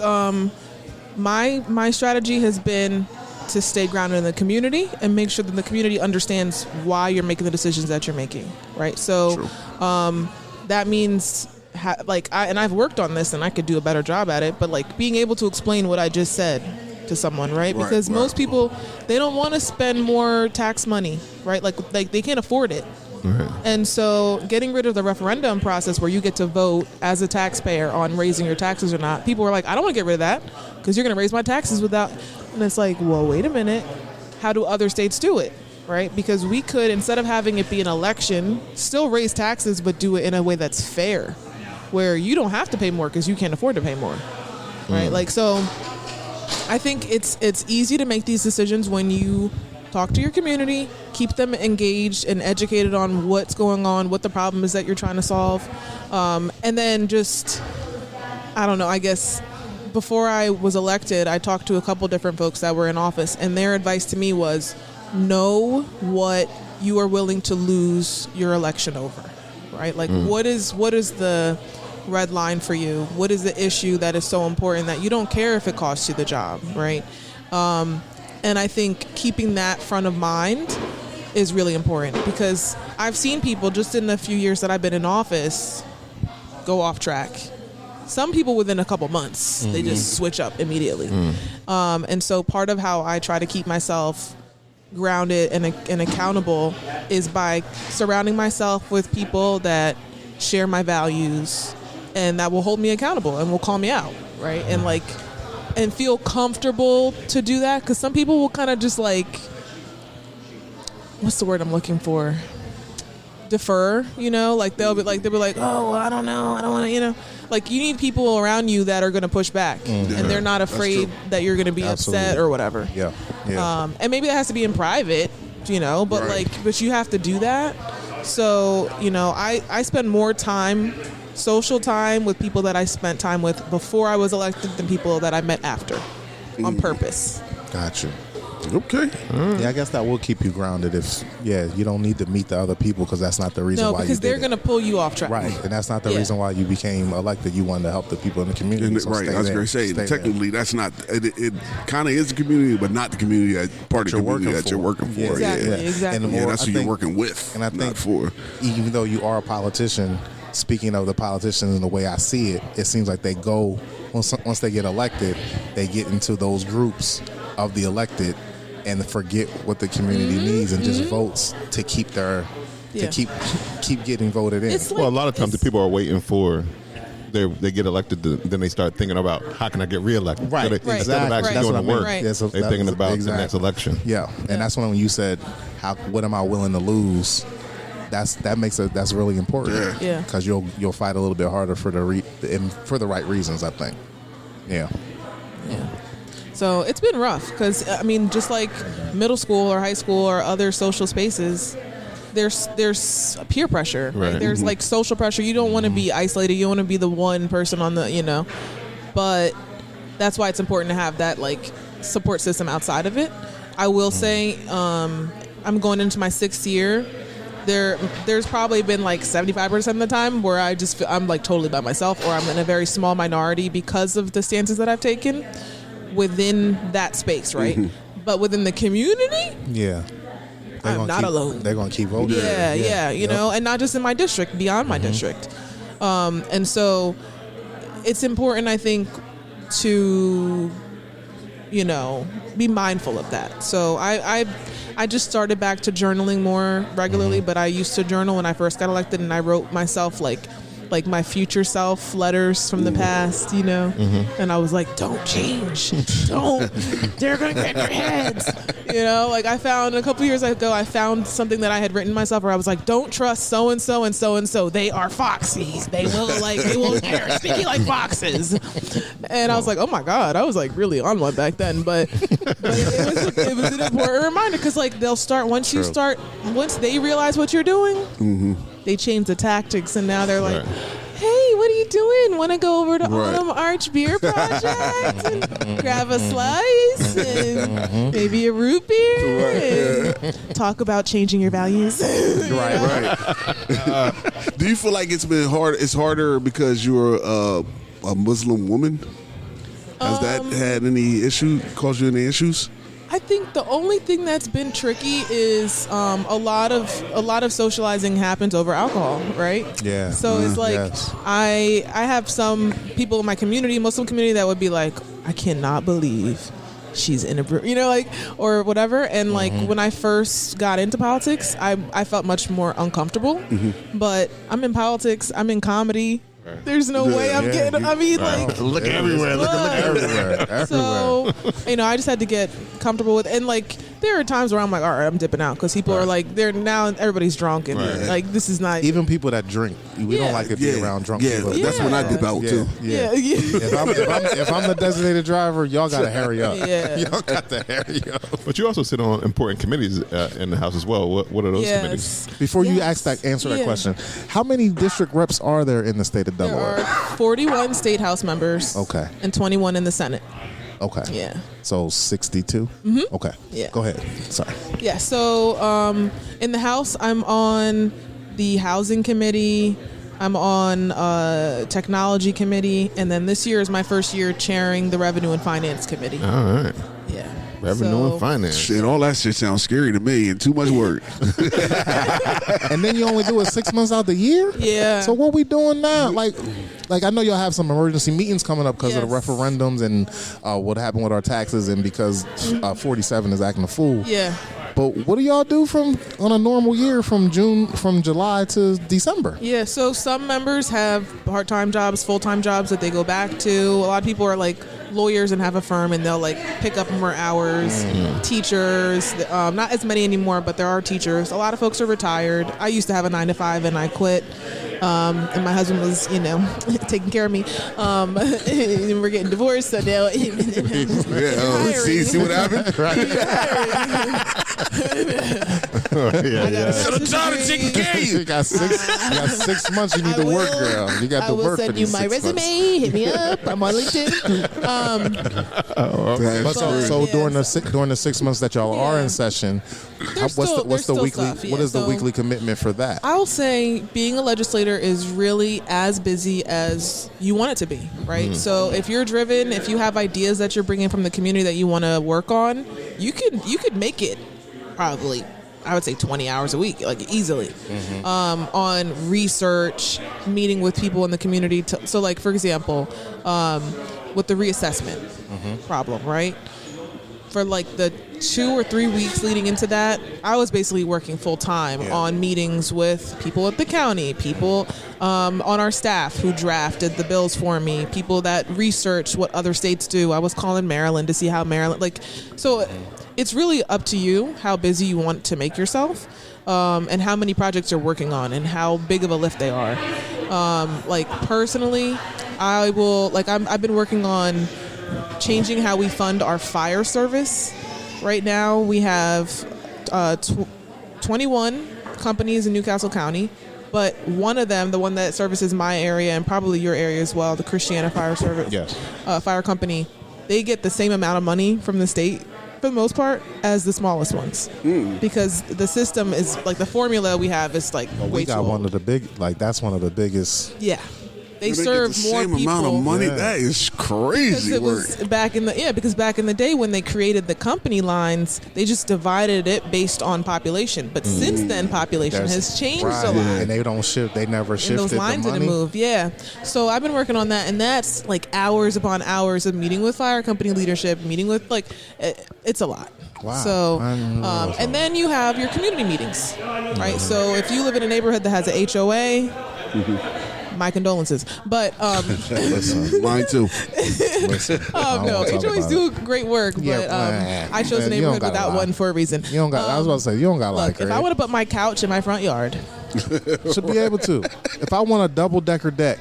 my strategy has been to stay grounded in the community and make sure that the community understands why you're making the decisions that you're making. Right. So that means I've worked on this and I could do a better job at it, but like being able to explain what I just said to someone, right? Because most people, they don't want to spend more tax money, right? Like they can't afford it. Right. And so getting rid of the referendum process where you get to vote as a taxpayer on raising your taxes or not, people were like, I don't want to get rid of that because you're going to raise my taxes without, and it's like, well, wait a minute. How do other states do it? Right? Because we could, instead of having it be an election, still raise taxes, but do it in a way that's fair, where you don't have to pay more because you can't afford to pay more. Right? Like, so I think it's easy to make these decisions when you talk to your community, keep them engaged and educated on what's going on, what the problem is that you're trying to solve. And then just, I don't know, I guess before I was elected, I talked to a couple different folks that were in office, and their advice to me was know what you are willing to lose your election over, right? Like what is the red line for you? What is the issue that is so important that you don't care if it costs you the job, right? And I think keeping that front of mind is really important because I've seen people just in the few years that I've been in office go off track. Some people within a couple months, they just switch up immediately. And so part of how I try to keep myself grounded and accountable is by surrounding myself with people that share my values and that will hold me accountable and will call me out, right? And feel comfortable to do that, because some people will kind of just like, what's the word I'm looking for? Defer, like they'll be like, oh, I don't know, I don't want to, like you need people around you that are going to push back, and they're not afraid that you're going to be upset or whatever. Yeah. And maybe that has to be in private, but but you have to do that. So I spend more time. Social time with people that I spent time with before I was elected than people that I met after on purpose. Gotcha. Okay. Yeah, I guess that will keep you grounded. If you don't need to meet the other people because that's not the reason why you did because they're going to pull you off track. Right, and that's not the reason why you became elected. You wanted to help the people in the community. So Right, I was going to say, technically, that's not, it kind of is the community, but not the community, part of the community that you're working for. Exactly. And that's who you're working with, and I think not for. Even though you are a politician, speaking of the politicians and the way I see it, it seems like they go, once they get elected, they get into those groups of the elected and forget what the community needs and just votes to keep their to keep getting voted in. It's like, Well, a lot of times the people are waiting for they get elected, then they start thinking about how can I get reelected. Right, So instead of actually going to work, Right. they're thinking about the next election. Yeah, and that's when you said, "What am I willing to lose?" That's really important. Yeah. Because you'll fight a little bit harder for the right reasons. I think. Yeah. Yeah. So it's been rough because, I mean, just like middle school or high school or other social spaces, there's peer pressure. Right. There's like social pressure. You don't want to be isolated. You don't want to be the one person on the, but that's why it's important to have that like support system outside of it. I will say, I'm going into my 6th year. There's probably been like 75% of the time where I'm like totally by myself, or I'm in a very small minority because of the stances that I've taken within that space, right? But within the community, I'm not alone. They're gonna keep voting. Yeah, you know, and not just in my district, beyond my district. And so it's important, I think, to be mindful of that. So I just started back to journaling more regularly, but I used to journal when I first got elected, and I wrote myself like my future self letters from the past, and I was like, don't change, don't, they're gonna get in your heads, like I found a couple years ago, I found something that I had written myself where I was like, don't trust so and so and so and so, they are foxes, they're speaking like foxes, and I was like, oh my god, I was like really on one back then, but it was an important reminder, because like they'll start once they realize what you're doing. They change the tactics, and now they're like, hey, what are you doing? Want to go over to Autumn Arch Beer Project and grab a slice and maybe a root beer and talk about changing your values? Right. Do you feel like it's been hard? It's harder because you're a Muslim woman? Has that had any issue? Caused you any issues? I think the only thing that's been tricky is a lot of socializing happens over alcohol, right? Yeah. So it's like I have some people in my community, Muslim community, that would be like, I cannot believe she's in a or whatever. And like when I first got into politics, I felt much more uncomfortable. But I'm in politics. I'm in comedy. There's no way I'm getting. I mean, like, look everywhere. Look everywhere. So, I just had to get comfortable with, and like, there are times where I'm like, all right, I'm dipping out, because people are like, everybody's drunk, and like, this is not. Even people that drink, we don't like to be around drunk people. That's when I dip out too. Yeah. If I'm the designated driver, y'all gotta hurry up. Y'all got to hurry up. But you also sit on important committees in the House as well. What are those committees? Before you answer that question, how many district reps are there in the state of Delaware? There are 41 state House members. Okay. And 21 in the Senate. Okay. Yeah. So 62? Okay. Yeah. Go ahead. Sorry. Yeah. So in the House, I'm on the Housing Committee. I'm on Technology Committee. And then this year is my first year chairing the Revenue and Finance Committee. All right. Yeah. Revenue and finance. Shit, all that shit sounds scary to me and too much work. And then you only do it 6 months out the year? Yeah. So what we doing now? Like I know y'all have some emergency meetings coming up because of the referendums and what happened with our taxes, and because 47 is acting a fool. Yeah. But what do y'all do on a normal year from July to December? Yeah, so some members have part-time jobs, full-time jobs that they go back to. A lot of people are like lawyers and have a firm, and they'll like pick up more hours. Teachers, not as many anymore, but there are teachers. A lot of folks are retired. I used to have a 9-to-5 and I quit. And my husband was, taking care of me. And we're getting divorced, so now see what happened? Yeah, yeah. I'm tired of taking care of you. You got 6 months. You need to work, girl. You got to work. I will send you my resume. Hit me up. I'm on LinkedIn. But so during the 6 months that y'all are in session, what's the weekly? Stuff, yeah. What is the weekly commitment for that? I'll say being a legislator is really as busy as you want it to be, right? So if you're driven, if you have ideas that you're bringing from the community that you want to work on, you could make it probably, I would say 20 hours a week, like easily, on research, meeting with people in the community. So like, for example, with the reassessment problem, right? For like the 2 or 3 weeks leading into that, I was basically working full time on meetings with people at the county, people on our staff who drafted the bills for me, people that research what other states do. I was calling Maryland to see how Maryland, so it's really up to you how busy you want to make yourself, and how many projects you're working on and how big of a lift they are. Like personally, I've been working on changing how we fund our fire service. Right now, we have 21 companies in Newcastle County, but one of them, the one that services my area and probably your area as well, the Christiana Fire Service, Fire Company, they get the same amount of money from the state for the most part as the smallest ones, because the system is like the formula we have is like way we got too one old. of the big, like that's one of the biggest. Yeah. They Get serve the more same people. amount of money. Yeah. That is Because crazy it work. was back in the day when they created the company lines, they just divided it based on population. But since then, population has changed a lot. And they don't shift. They never And shifted those lines the money. didn't move. Yeah. So I've been working on that, and that's like hours upon hours of meeting with fire company leadership, meeting with it's a lot. Wow. So, I didn't know that. and then you have your community meetings, right? So if you live in a neighborhood that has a HOA, my condolences. But Listen, mine too. Listen, I don't no, wanna talk HOAs about do it. great work, but I chose a Man, you don't neighborhood gotta without lie. one for a reason. You don't got. I was about to say you don't got Look, like if I want to put my couch in my front yard, should be able to. If I want a double decker deck,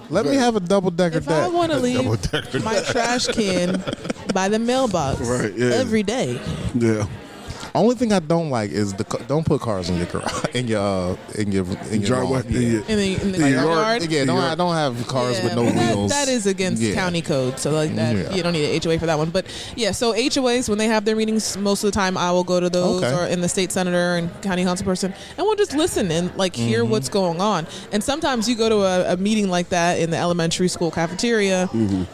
let me have a double decker if I deck. want to leave my trash can by the mailbox every day, Yeah. Only thing I don't like is don't put cars in your garage, in your Driveway. lawn. Yeah. in the In front your yard. Yeah, don't have cars with no well, wheels. That is against Yeah. county code, so like that Yeah. you don't need an HOA for that one. But yeah, so HOAs when they have their meetings, most of the time I will go to those Okay. or in the state senator and county council person, and we'll just listen and like hear what's going on. And sometimes you go to a meeting like that in the elementary school cafeteria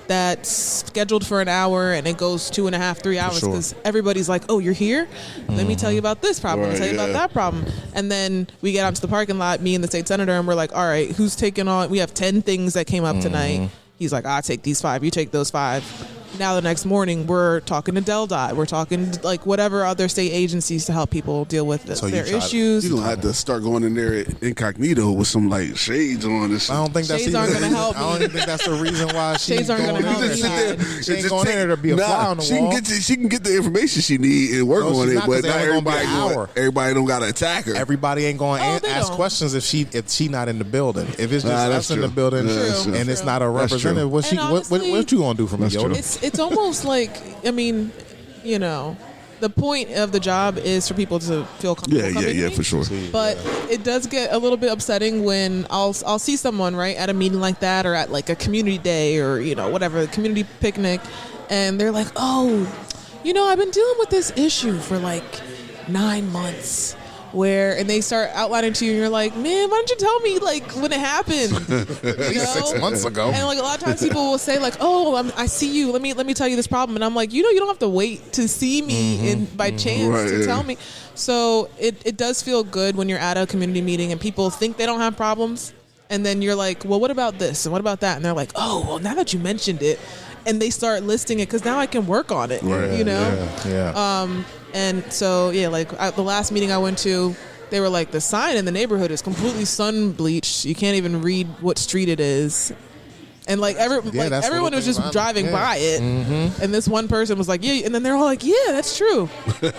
that's scheduled for an hour and it goes 2.5, 3 hours sure. because everybody's like, "Oh, you're here? Let me tell you about this problem. Let me tell you about that problem." And then we get out to the parking lot, me and the state senator, and we're like, all right, who's taking on? We have 10 things that came up tonight. He's like, I take these 5, you take those 5. Now the next morning, we're talking to DelDOT. We're talking to, like whatever other state agencies to help people deal with their issues. You're gonna have to start going in there incognito with some like shades on this. I don't think that's Shades aren't gonna help I don't me. even think that's the reason why she's Shades aren't going gonna help in me. there. Just She ain't going in there to be a fly on the she wall. She can get the information she need and work No, on she's it, not, 'cause but they not only gonna be everybody. an hour. Everybody don't got to attack her. Everybody ain't going to they ask don't. questions if she not in the building. If it's just Nah, us that's in the true. building Yeah, that's and true. it's not a That's true. representative, what And honestly, what you gonna do for me, Yoda? It's almost like, I mean, you know, the point of the job is for people to feel comfortable. coming to me. for sure. But it does get a little bit upsetting when I'll see someone right at a meeting like that or at like a community day or whatever, community picnic, and they're like, "Oh, I've been dealing with this issue for like 9 months." And they start outlining to you, and you're like, "Man, why don't you tell me like when it happened?" At least 6 months ago. And like a lot of times people will say like, "Oh, I see you. Let me tell you this problem." And I'm like, you don't have to wait to see me and by chance to tell me. So it does feel good when you're at a community meeting and people think they don't have problems, and then you're like, "Well, what about this and what about that?" And they're like, "Oh, well, now that you mentioned it," and they start listing it because now I can work on it. Yeah. And so, like the last meeting I went to, they were like, the sign in the neighborhood is completely sun bleached. You can't even read what street it is. And like that's everyone the was thing just about it. driving Yeah. by it, and this one person was like, "Yeah," and then they're all like, "Yeah, that's true.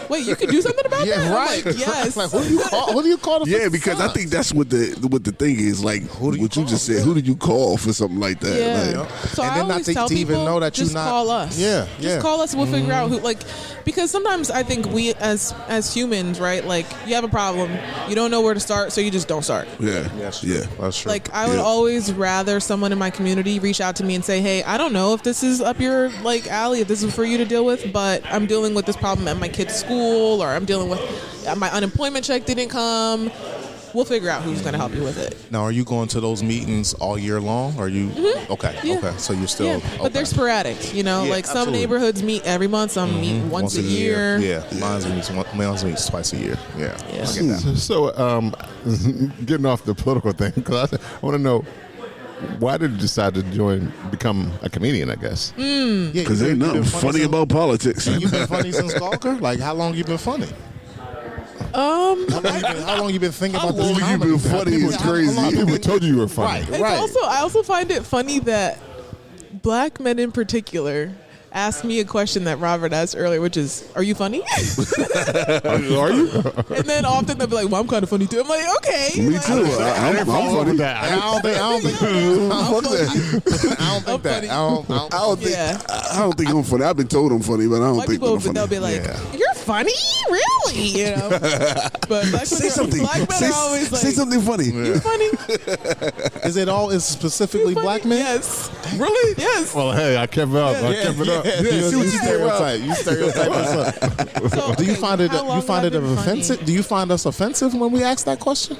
Wait, you could do something about that?" I'm right. like, yes. Like, what do you call the Yeah, because I think that's what the thing is. Like what you just said. Who did you call for something like that? Yeah. Like, So And I then not always to tell even people, know that you're just not- call us. Yeah, Just yeah. call us and we'll figure out who. Like, because sometimes I think we as humans, right? Like, you have a problem, you don't know where to start, so you just don't start. yeah, That's yeah. That's true. Like, I would Yeah. always rather someone in my community reach out to me and say, "Hey, I don't know if this is up your like alley, if this is for you to deal with, but I'm dealing with this problem at my kid's school, or I'm dealing with my unemployment check didn't come." We'll figure out who's going to help you with it. Now, are you going to those meetings all year long? Or are you okay? Yeah. Okay, so you're still. Yeah, but they're sporadic. You know, Yeah, like some absolutely. neighborhoods meet every month, some meet once a year. Yeah, mine meets twice a year. Yeah, Yeah. I get that. So, getting off the political thing, because I want to know, why did you decide to become a comedian, I guess? Yeah, Because ain't nothing funny about politics. You've been funny since Gawker? Like, how long you been funny? How long you been thinking about this? long you comedy been thing? funny is How long crazy. you People been- told you were funny. Right, It's right. also, I also find it funny that black men in particular ask me a question that Robert asked earlier, which is, "Are you funny?" Are you? And then often they'll be like, "Well, I'm kind of funny too." I'm like, "Okay." Me like, too. I'm funny. And I don't think that. I don't think. Yeah. I don't think I'm funny. I've been told I'm funny, but I don't White think people, I'm funny. they'll be like, Yeah. "You're funny, really?" You know. But black Say men, something. Black men are always like, Say something funny. "You funny?" Is it all? Is specifically Funny? black men? Yes. Really? Yes. Well, hey, I kept it up. I kept it up. Yeah, see what you stereotype. You stereotype us. So, Do you find it? how long You find have it I been funny? offensive? Do you find us offensive when we ask that question?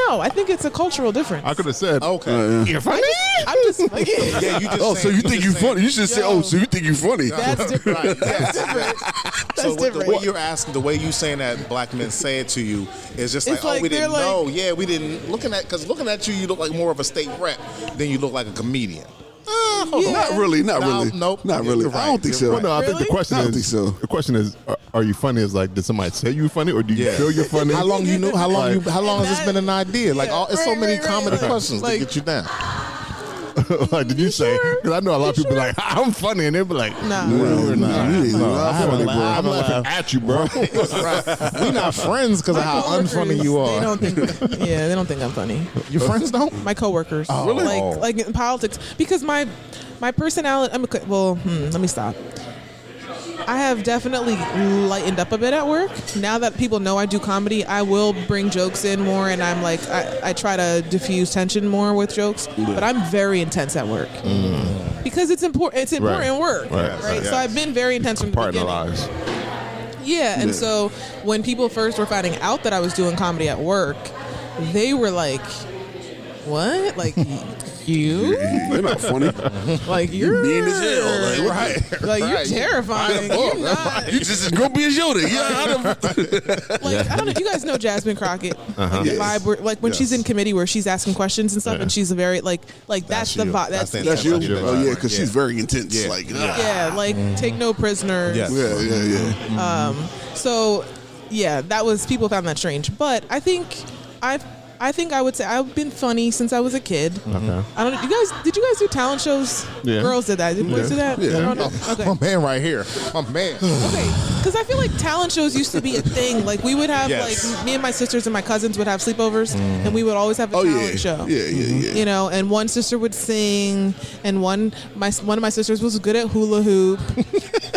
No, I think it's a cultural difference. I could have said, Okay. "You're funny." I'm just like, Yeah, you just. Oh, so you think you funny? You should say, Yo. "Oh, so you think you funny?" that's different. Right, yeah. That's different. That's So different. the way you're asking, the way you saying that black men say it to you is just It's like, like oh, we didn't they're know. like- Yeah, we didn't. Looking at you, you look like more of a state rep than you look like a comedian. Yeah. Not really. Not No, really. nope. Not really. You're right. I don't think so. Well, no, I think the Really? question I don't is, think so. the question is, are you funny? Is like, did somebody say you funny, or do you feel you're funny? How long you know? How long Like- you? How long has this been an idea? Like, Yeah, it's so right, many right, right, comedy right. questions Like- to get you down. Like, did you say? sure? Because I know a lot of You people be like, "I'm funny," and they be like, Nah. "We're not." You ain't No, not I haven't funny, laughed. bro. I'm laughing at you, bro. Right. We not friends because of My how coworkers, unfunny you They are. don't think. Yeah, they don't think I'm funny. Your friends don't. My coworkers, Really? like in politics, because my personality. Let me stop. I have definitely lightened up a bit at work. Now that people know I do comedy, I will bring jokes in more, and I'm like, I try to diffuse tension more with jokes. But I'm very intense at work because it's important. It's important work, right? So I've been very intense from the beginning. Compartmentalize. Yeah, and so when people first were finding out that I was doing comedy at work, they were like, "What? Like you? You're not funny. Like you're mean as hell. Like, right. Like you're terrifying. You're not." You just as grumpy as Yoda. Yeah, Like I don't know. You guys know Jasmine Crockett? Like, the Yes. vibe where, like when she's in committee where she's asking questions and stuff, and she's a very like that's the you. vibe. That's the that's you. That's your Oh yeah, vibe. because Yeah. she's very intense. Yeah. Like, yeah, like take no prisoners. Yes. yeah. So, yeah, that was people found that strange, but I think I would say I've been funny since I was a kid. Okay. I don't know. Did you guys do talent shows? Yeah. Girls did that. Did boys do that? Yeah. I don't know. Okay. My man right here. My man. Okay. Because I feel like talent shows used to be a thing. Like we would have Yes. like me and my sisters and my cousins would have sleepovers, and we would always have a Oh talent yeah. show. Yeah. You know, and one sister would sing, and one of my sisters was good at hula hoop,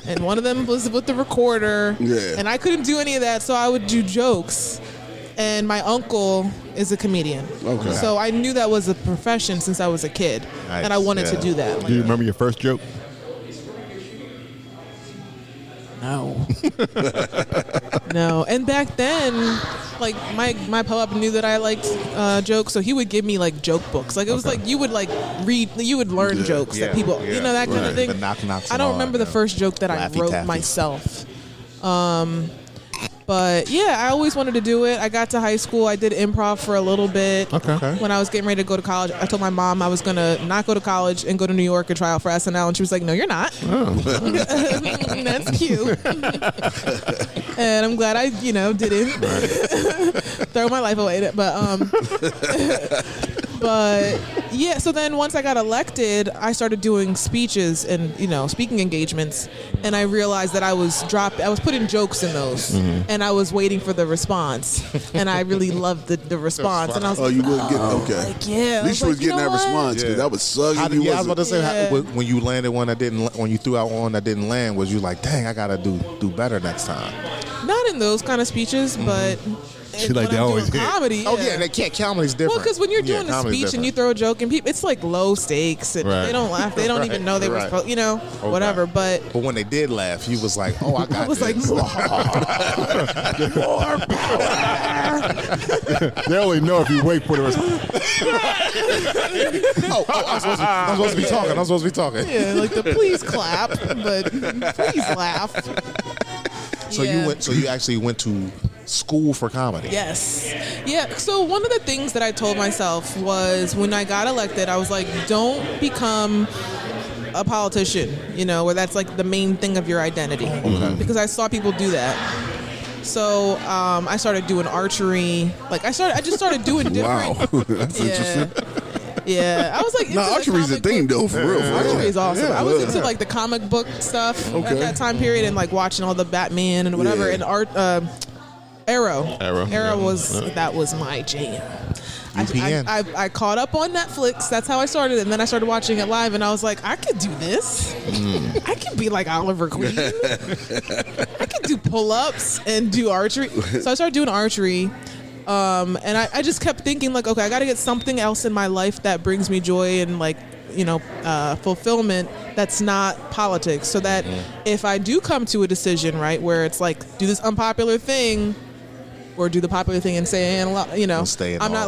and one of them was with the recorder. Yeah. And I couldn't do any of that, so I would do jokes. And my uncle is a comedian. Okay. So I knew that was a profession since I was a kid, Nice. and I wanted to Yeah. do that. Do you remember your first joke? No. No. And back then, like my pop knew that I liked jokes, so he would give me like joke books. Like it was like you would like read, you would learn jokes that people, you know, that kind of thing. The knock-knocks I and don't all remember that, the yeah. first joke that I Laffy wrote Taffy. myself. But yeah, I always wanted to do it. I got to high school. I did improv for a little bit. Okay. When I was getting ready to go to college, I told my mom I was going to not go to college and go to New York and try out for SNL. And she was like, "No, you're not." That's cute. And I'm glad I, didn't throw my life away. But But yeah, so then once I got elected, I started doing speeches and speaking engagements, and I realized that I was putting jokes in those, and I was waiting for the response, and I really loved the response, and I was you would get okay. yeah. At least you was getting that response because that was sucky. I was about to say, when you landed one that didn't, when you threw out one that didn't land, was you like, dang, I gotta do better next time? Not in those kind of speeches, but. She like they always hit. Comedy. Oh yeah, they can't. Comedy's different. Well, because when you're doing a speech and you throw a joke and people, it's like low stakes and they don't laugh. They don't even know they were supposed, whatever. But when they did laugh, you was like, oh, I got. I was like, more power. They only know if you wait for the response. I'm supposed to be talking. I'm supposed to be talking. Yeah, like the please clap, but please laugh. So you actually went to school for comedy. Yes. Yeah. So one of the things that I told myself was when I got elected, I was like, don't become a politician, where that's like the main thing of your identity. Because I saw people do that. So I started doing archery. Like I just started doing different. Wow, that's interesting. Yeah, I was like, archery's a thing though, for real. Archery is awesome. I was into like the comic book stuff at that time period, and like watching all the Batman and whatever. And Arrow was my jam. I caught up on Netflix. That's how I started, and then I started watching it live, and I was like, I could do this. I could be like Oliver Queen. I could do pull-ups and do archery. So I started doing archery. And I just kept thinking like, okay, I got to get something else in my life that brings me joy and like, fulfillment that's not politics, so that if I do come to a decision, right, where it's like, do this unpopular thing or do the popular thing and say, I'm not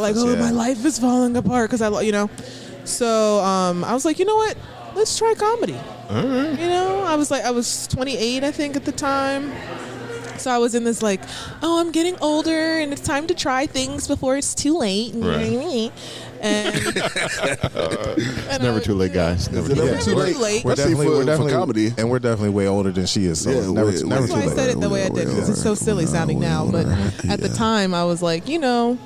like, my life is falling apart because So I was like, you know what? Let's try comedy. All right. I was 28, I think, at the time. So I was in this like, I'm getting older and it's time to try things before it's too late. Right. And It's never too late, guys. Never too late. We're definitely for comedy, and we're definitely way older than she is. So never too that's why late. I said it the way I did, because it's so silly sounding now. But at the time, I was like, And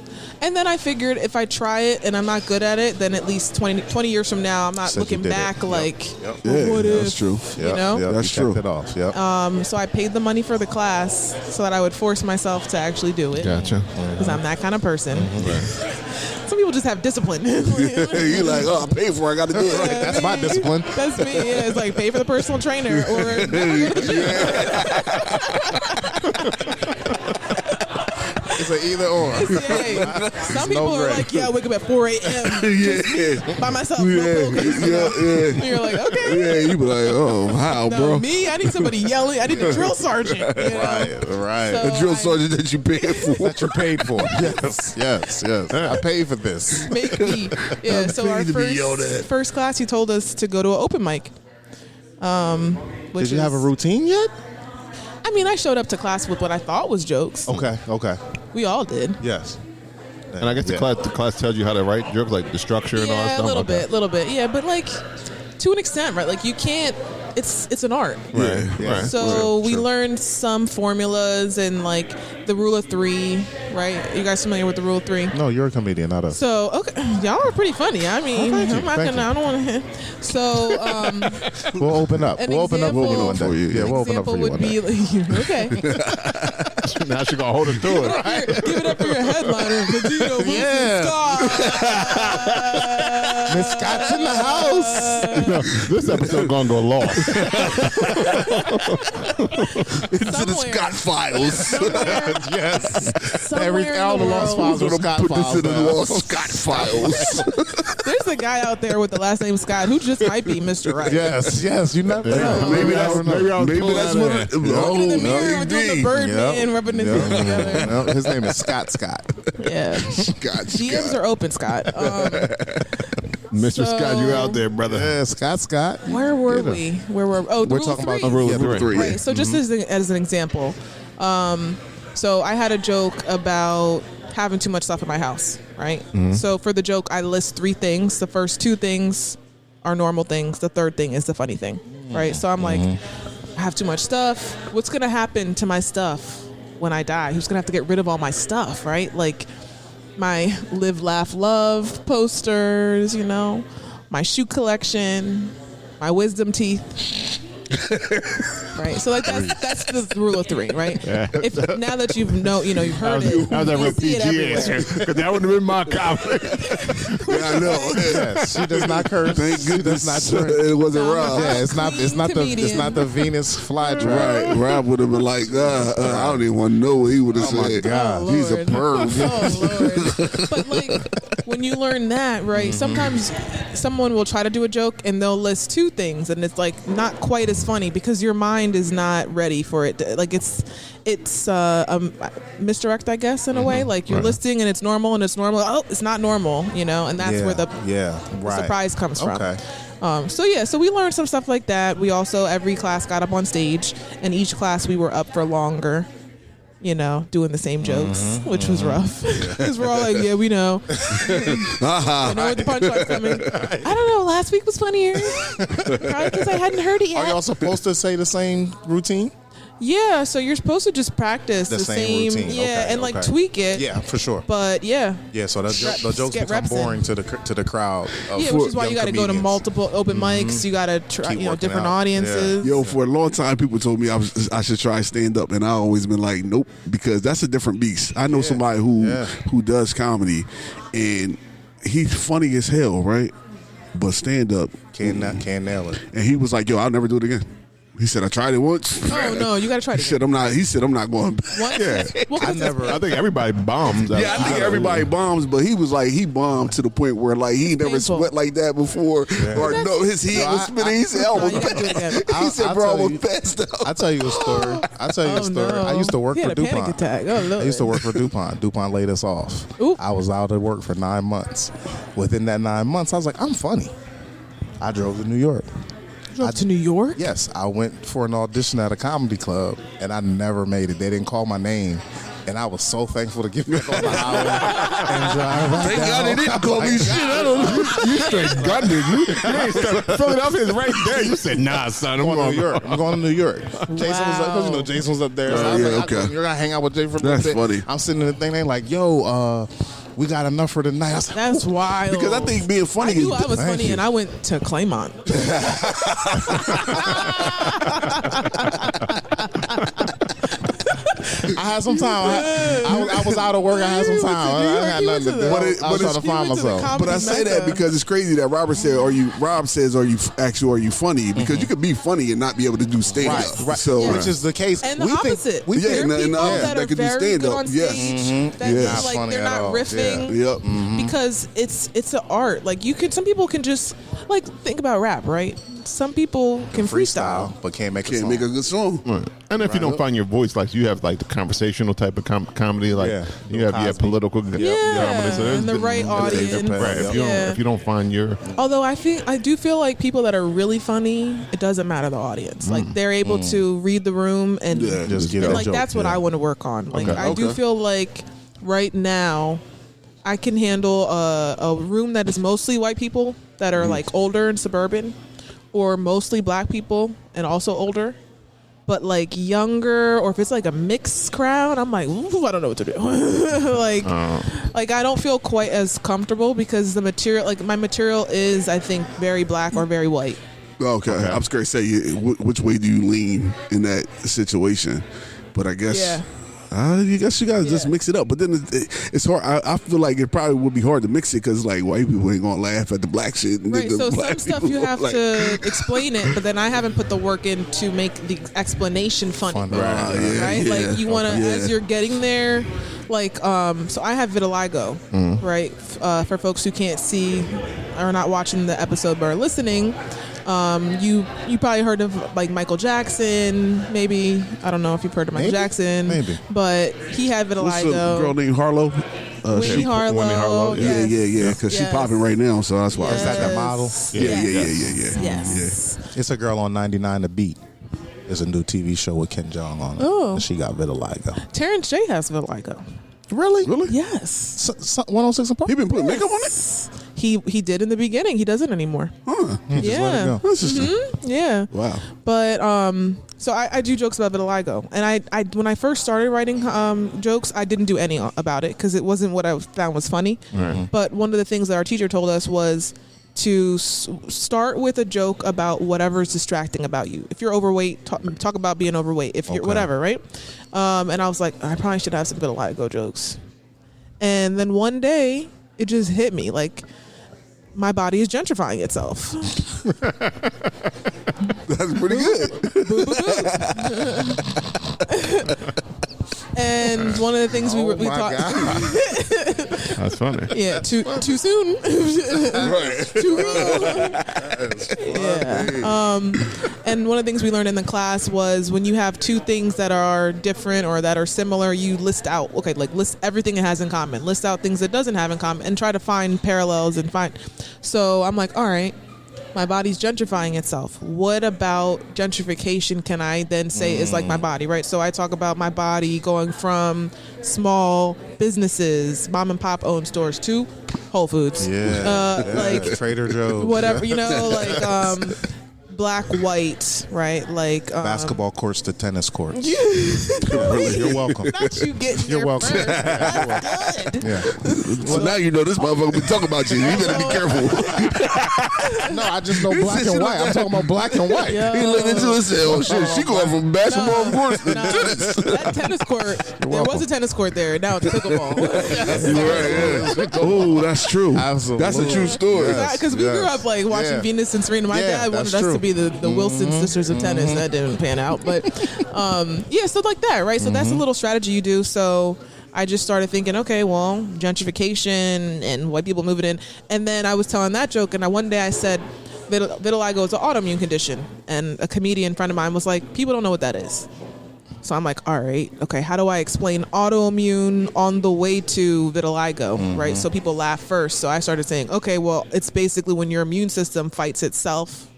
then I figured if I try it and I'm not good at it, then at least 20 years from now, I'm not looking back like, what if? That's true. That's true. It off. So I paid the money for the class so that I would force myself to actually do it. Gotcha. Because I'm that kind of person. Some people just have discipline. You're like, I paid for it, I got to do it. That's my discipline. That's me. Yeah, it's like pay for the personal trainer or never go to the gym. It's an either or. Some people are like, I wake up at 4 a.m. by myself. You're like, okay. Yeah, you be like, how, bro? Me, I need somebody yelling. I need a drill sergeant. Right. So the drill sergeant that you paid for. That you paid for. Yes. I paid for this. Maybe. Yeah. So our first class, he told us to go to an open mic. Did you have a routine yet? I mean, I showed up to class with what I thought was jokes. Okay. We all did. Yes. And I guess the class tells you how to write jokes, like the structure and all that stuff. A little bit. Yeah, but like to an extent, right? Like you can't. It's an art. Right. So we learned some formulas and like the rule of three, right? You guys familiar with the rule of three? No, you're a comedian, not us. So okay, y'all are pretty funny. I mean, I'm not gonna. I don't want to. So we'll open up. We'll open up for you. Yeah, we'll open up for you one day. Okay. Now she's gonna hold it through it. Right. Give it up for your headliner, Medinah Wilson-Anton. Miss Scott's in the house. This episode gonna go long. Into the Scott files. Yes. All the lost files are Scott put files. This in the lost Scott files. There's a guy out there with the last name Scott who just might be Mr. Right. Yes. You never know. Maybe that's what it. Looking in the mirror doing the Birdman, rubbing his hands together. No, his name is Scott. Yeah. DMs are open, Scott. Mr. Scott, you out there, brother? Yeah, Scott. Where were we? The We're rule talking of about the rule of three. Right. So just as an example, so I had a joke about having too much stuff in my house, right? So for the joke, I list 3 things. The first 2 things are normal things. The third thing is the funny thing, right? So I'm like, I have too much stuff. What's gonna happen to my stuff when I die? Who's gonna have to get rid of all my stuff, right? Like, my Live, Laugh, Love posters, you know, my shoe collection, my wisdom teeth. Right, so like that's the rule of three, right? Yeah. If now that you've heard it, How's that you see it everywhere. PG? Because that would have been my comment. Yeah, I know. Yes, she does not curse. Thank goodness She does not drink. it wasn't Rob. Yeah, it's not the Venus flytrap. Right, Rob would have been like, I don't even want to know what he would have Oh my said. God. He's a Lord. perv. Oh Lord! But like when you learn that, right? Sometimes someone will try to do a joke and they'll list two things, and it's like not quite as funny because your mind is not ready for it. Like it's misdirect, I guess, in a way. Like you're listing and it's normal, oh, it's not normal, you know, and that's where the surprise comes from. Okay. So we learned some stuff like that. We also, every class got up on stage, and each class we were up for longer, you know, doing the same jokes, which was rough. Because we're all like, yeah, we know. I know where the punchline's coming. I don't know, last week was funnier. Probably because I hadn't heard it yet. Are y'all supposed to say the same routine? Yeah, so you're supposed to just practice the same routine. and like tweak it. Yeah, for sure. But yeah. Yeah, so the jokes become boring to the crowd. Yeah, which is why you got to go to multiple open mics. You got to try, different audiences. Yo, for a long time, people told me I should try stand up, and I always been like, nope, because that's a different beast. I know somebody who does comedy, and he's funny as hell, right? But stand up can't nail it. And he was like, yo, I'll never do it again. He said, I tried it once. Oh no, you got to try it again. He said, I'm not going back. What? Yeah. Well, I think everybody bombs. Yeah, I think everybody bombs, but he was like, he bombed to the point where like he never sweat like that before. Yeah. Or no, his head was spinning. He said, he said, bro, I was passed out. I'll tell you a story. No. I used to work for DuPont. Panic attack. Oh, Lord. I used to work for DuPont. DuPont laid us off. Ooh. I was out of work for 9 months. Within that 9 months, I was like, I'm funny. I drove to New York. To New York? Yes, I went for an audition at a comedy club, and I never made it. They didn't call my name, and I was so thankful to get back on the highway and drive back Thank down. God they didn't call me shit. I don't know. You straight gunned it. You ain't start Philadelphia's right there. You said, nah, son, I'm going to New York. I'm going to New York. Jason was like, because Jason was up there. So I was like, okay. You're going to hang out with Jay for a That's little bit. funny. I'm sitting in the thing, they like, yo, we got enough for tonight. I was like, That's wild. Because I think being funny I knew is I was funny, and I went to Claymont. I had some time. I was out of work. I had some time. I had nothing to do. I was trying to find myself. But I say that because it's crazy that Rob says, are you funny? Because you could be funny and not be able to do stand up. Right. So, which is the case. And the opposite. there are people that are very good on stage. Yes. Like they're not riffing. Yep. Because it's an art. Like some people can just like think about rap, right? Some people can freestyle, but can't make a good song. Right. And if you don't find your voice, like you have like the conversational type of comedy, like you have political comedy. So and the right audience. Right. If you don't find your. Although I do feel like people that are really funny, it doesn't matter the audience. Like they're able to read the room and just get like that's what I want to work on. Like I do feel like right now I can handle a room that is mostly white people that are like older and suburban, or mostly black people and also older, but like younger, or if it's like a mixed crowd, I'm like, ooh, I don't know what to do. like I don't feel quite as comfortable because the material, like my material is, I think, very black or very white. Okay. I was going to say, which way do you lean in that situation? But I guess... you guess you gotta just mix it up, but then it's hard. I feel like it probably would be hard to mix it because like white people ain't gonna laugh at the black shit. And right. So some stuff you have to explain it, but then I haven't put the work in to make the explanation funny. Right? Like you want to, as you're getting there, like so I have vitiligo, right? For folks who can't see or not watching the episode but are listening. You probably heard of like Michael Jackson, maybe. I don't know if you've heard of Michael Jackson, but he had vitiligo. What's a girl named Harlow? Wendy Harlow. Yeah. Because she's popping right now, so that's why. Is that the model? Yes. It's a girl on 99 The Beat. There's a new TV show with Ken Jeong on it. Oh. And she got vitiligo. Terrence J has vitiligo. Really? Yes. 106 and Park? He been putting makeup on it? He did in the beginning. He doesn't anymore. Huh. Just let it go. That's interesting. Yeah. Wow. But so I do jokes about vitiligo, and I when I first started writing jokes, I didn't do any about it because it wasn't what I found was funny. Right. But one of the things that our teacher told us was to start with a joke about whatever's distracting about you. If you're overweight, talk about being overweight. If you're whatever, right? And I was like, I probably should have some vitiligo jokes. And then one day, it just hit me like, my body is gentrifying itself. That's pretty good. And one of the things we talked. That's funny. Yeah, too soon. Right. Too real. Yeah. And one of the things we learned in the class was when you have two things that are different or that are similar, you list out, list everything it has in common. List out things it doesn't have in common and try to find parallels and find. So I'm like, all right, my body's gentrifying itself. What about gentrification can I then say is like my body, right? So I talk about my body going from small businesses, mom and pop owned stores to Whole Foods. Like Trader Joe's. Whatever, black, white, right? Like Basketball courts to tennis courts. You're welcome. Not you getting You're there welcome. first. That's good. Yeah. So now you know this motherfucker be talking about you. You better be careful. No, I just know black and white. I'm talking about black and white. Yo. He looked into it and said, "Oh shit, she going from basketball courts to tennis." That tennis court. There was a tennis court there. Now it's pickleball. Right, yeah. Oh, that's true. Absolutely. That's a true story. Because we grew up like watching Yeah. Venus and Serena. My Yeah, dad wanted that's us true. to be the Wilson sisters of tennis. That didn't pan out, but stuff like that, right? So that's a little strategy you do. So I just started thinking, okay, well, gentrification and white people moving in, and then I was telling that joke, and one day I said, vitiligo is an autoimmune condition, and a comedian friend of mine was like, people don't know what that is. So I'm like, all right, okay, how do I explain autoimmune on the way to vitiligo, right? So people laugh first. So I started saying, okay, well, it's basically when your immune system fights itself,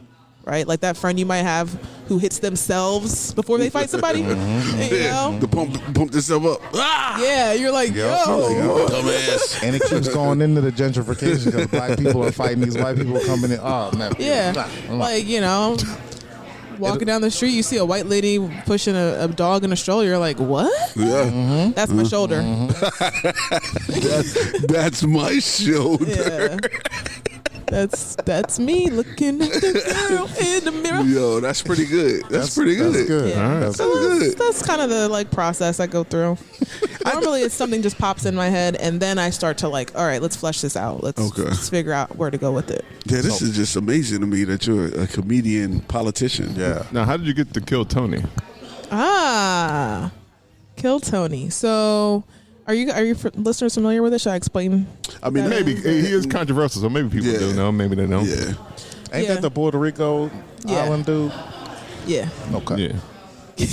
right? Like that friend you might have who hits themselves before they fight somebody. You know? The pump yourself up. Yeah, you're like, yo. Dumbass. And it keeps going into the gentrification because black people are fighting these white people coming in. Oh, man. Yeah, like, walking down the street, you see a white lady pushing a dog in a stroller. You're like, what? Yeah. That's my shoulder. That's my shoulder. Yeah. That's me looking at the girl in the mirror. Yo, that's pretty good. That's pretty good. That's good. Yeah. All right. So that's kind of the process I go through. Normally, it's something just pops in my head, and then I start to all right, let's flesh this out. Let's figure out where to go with it. Yeah, this is just amazing to me that you're a comedian politician. Yeah. Now, how did you get to kill Tony? Kill Tony. So, are you listeners familiar with it? Should I explain? I mean, Maybe he is controversial, so maybe people do know, maybe they don't. Yeah. Ain't that the Puerto Rico island dude? Yeah. Okay. Yeah.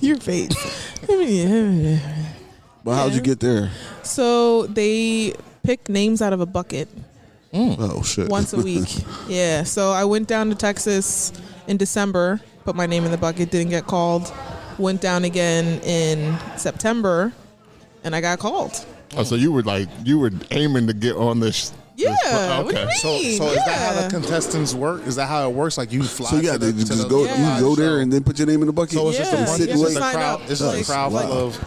Your face. But how'd you get there? So they pick names out of a bucket Oh shit. once a week. Yeah. So I went down to Texas in December, put my name in the bucket, didn't get called. Went down again in September, and I got called. Oh, so you were aiming to get on this. Yeah. What do you mean? So is that how the contestants work? Is that how it works? Like you fly So yeah, to they the, just go. Yeah. You go there and then put your name in the bucket. So it's just Yeah, a bunch you of have to it's a sign crowd. up. This is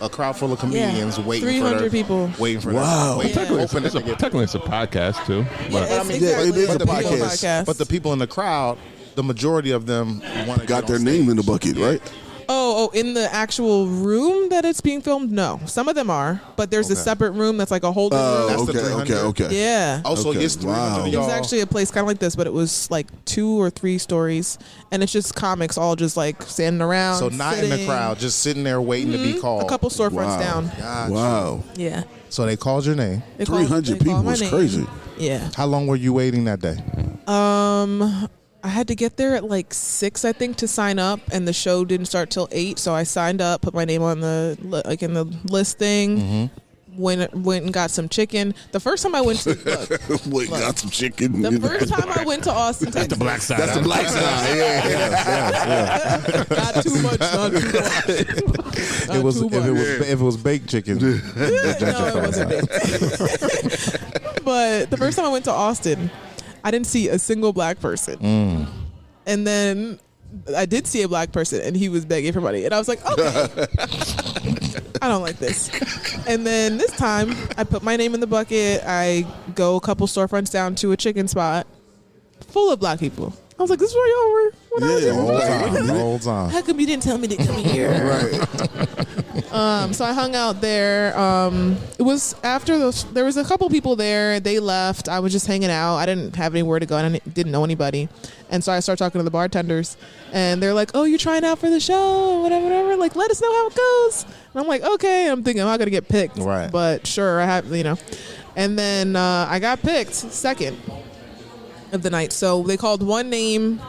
a crowd full of comedians waiting 300 for their, people. waiting for Wow. their, Technically, hoping it's that they get. technically it's a podcast too. But Yeah, it is a podcast. But the people in the crowd, the majority of them want to Got their name in the bucket, right? Oh, in the actual room that it's being filmed? No. Some of them are, but there's a separate room that's like a holding room. That's the Okay. 300. Okay. Yeah. Oh, so Okay. it's 300 Wow. of It y'all. was actually a place kind of like this, but it was like 2 or 3 stories, and it's just comics all just like standing around. So not in the sitting. crowd, just sitting there waiting to be called. A couple storefronts Wow. down. Gotcha. Wow. Yeah. So they called your name. They called- 300 they called people my is name. crazy. Yeah. How long were you waiting that day? I had to get there at like 6, I think, to sign up, and the show didn't start till 8. So I signed up, put my name on the in the listing, went and got some chicken. The first time I went to got some chicken. The first time I went to Austin, Texas. The black side. That's the black side. Yeah. Not too much. Not too much. It was if it was baked chicken. No, it wasn't baked. But the first time I went to Austin, I didn't see a single black person. And then I did see a black person, and he was begging for money, and I was like, okay. I don't like this. And then this time, I put my name in the bucket. I go a couple storefronts down to a chicken spot full of black people. I was like, this is where y'all were when I was here. The whole time. How come you didn't tell me to come here? Right. So I hung out there. It was after there was a couple people there. They left. I was just hanging out. I didn't have anywhere to go. I didn't know anybody. And so I started talking to the bartenders. And they're like, oh, you're trying out for the show? Whatever. Like, let us know how it goes. And I'm like, okay. I'm thinking I'm not going to get picked. Right. But sure, I have, And then I got picked second of the night. So they called one name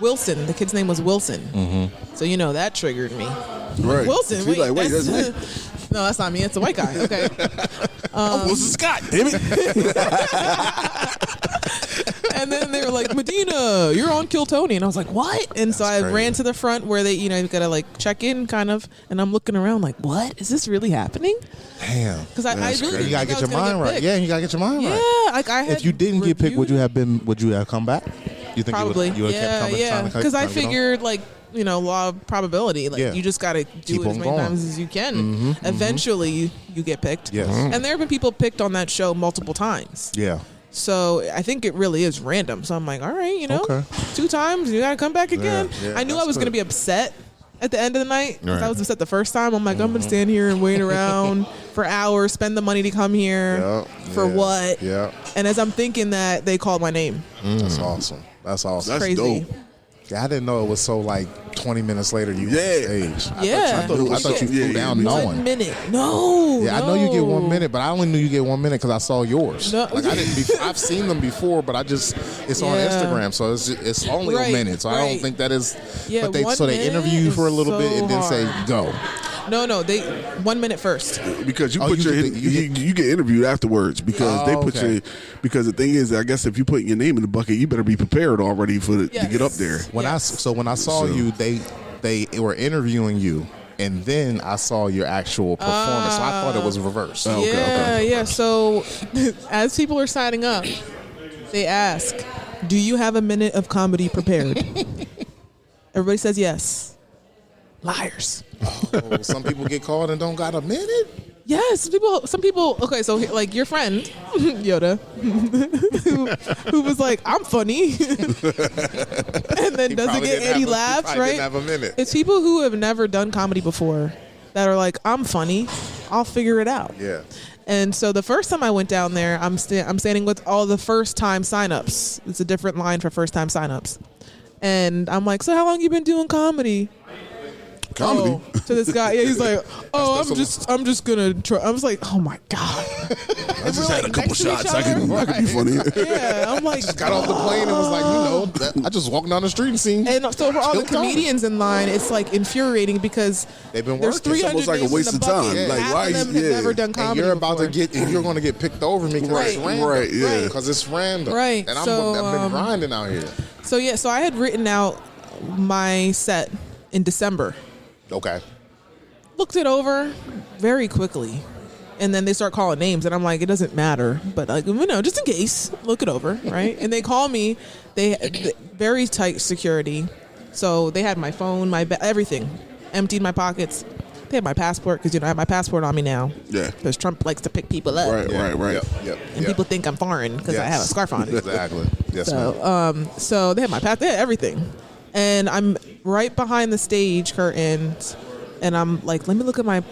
Wilson. The kid's name was Wilson. Mm-hmm. So that triggered me. Right. Wilson. Wait, like, wait, that's me. No, that's not me. It's a white guy. Okay. I'm Wilson Scott. Damn it. And then they were like, Medina, you're on Kill Tony. And I was like, what? And so I ran to the front where they, you gotta like check in kind of. And I'm looking around like, what? Is this really happening? Damn. Because I really you gotta get your mind right. Yeah, you gotta get your mind right. Yeah, like I had. If you didn't get picked, would you have come back? You think probably? You would have kept coming? Because I figured like. Law of probability. Like you just got to do it as many times as you can. Eventually, you get picked. Yes. And there have been people picked on that show multiple times. Yeah. So I think it really is random. So I'm like, all right, okay. 2 times, you got to come back again. Yeah, I knew I was going to be upset at the end of the night because Right. I was upset the first time. I'm like, I'm going to stand here and wait around for hours, spend the money to come here for what? Yeah. And as I'm thinking that, they called my name. That's awesome. That's awesome. That's Crazy. dope. I didn't know it was so like 20 minutes later you were on stage. Yeah. I thought you flew down knowing. 1 minute. No. Yeah, I know you get 1 minute, but I only knew you get 1 minute because I saw yours. No. Like I've seen them before, but it's on Instagram, so it's only a minute. So I don't think that is. Yeah, but they interview you for a little bit and then say go. No, they 1 minute first. Because you get interviewed afterwards because they put you. Because the thing is, I guess if you put your name in the bucket, you better be prepared already to get up there. When I saw you, they were interviewing you, and then I saw your actual performance. So I thought it was reversed. Yeah. So as people are signing up, they ask, "Do you have a minute of comedy prepared?" Everybody says yes. Liars. Oh, some people get called and don't got a minute. Yes, some people. Okay, so like your friend Yoda, who was like, "I'm funny," and then doesn't get any laughs. Right? Didn't have a minute. It's people who have never done comedy before that are like, "I'm funny. I'll figure it out." Yeah. And so the first time I went down there, I'm standing with all the first time signups. It's a different line for first time signups, and I'm like, "So how long you been doing comedy?" Comedy to this guy. Yeah, he's like, "Oh, I'm just gonna try." I was like, "Oh my god!" I just had a couple shots. I could be funny. Yeah, I'm like, Got off the plane and was like, I just walked down the street and seen. And so for all the Chill comedians in line, it's like infuriating because They've been there's working. 300 It's almost like a names waste in the of bucket. time. Like, Half why of them is- have yeah. never done And comedy. you're about before. you're going to get picked over me because it's random. Right, yeah. Because it's random. Right, And so, I've been grinding out here. So I had written out my set in December. Okay. Looked it over very quickly, and then they start calling names, and I'm like, it doesn't matter, but like, just in case, look it over, right? And they call me. They very tight security, so they had my phone, my everything, emptied my pockets. They had my passport because I have my passport on me now. Yeah. Because Trump likes to pick people up. Right. Yep. And people think I'm foreign because I have a scarf on. Exactly. Yes, ma'am. So, so they had my pass, they had everything, and I'm right behind the stage curtains, and I'm like, let me look at my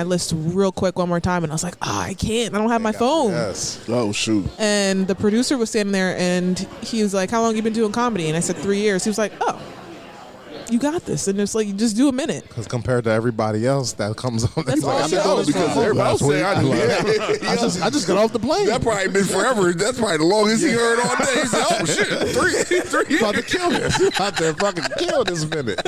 list real quick one more time, and I was like, I can't, I don't have my phone. Yes. Oh shoot. And the producer was standing there, and he was like, how long you been doing comedy? And I said 3 years. He was like, oh, you got this. And it's like, you just do a minute. Because compared to everybody else that comes on, That's all I know because everybody else say I just got off the plane. That probably been forever. That's probably the longest he heard all day. He said, oh shit, three. About to kill this. About to fucking kill this minute.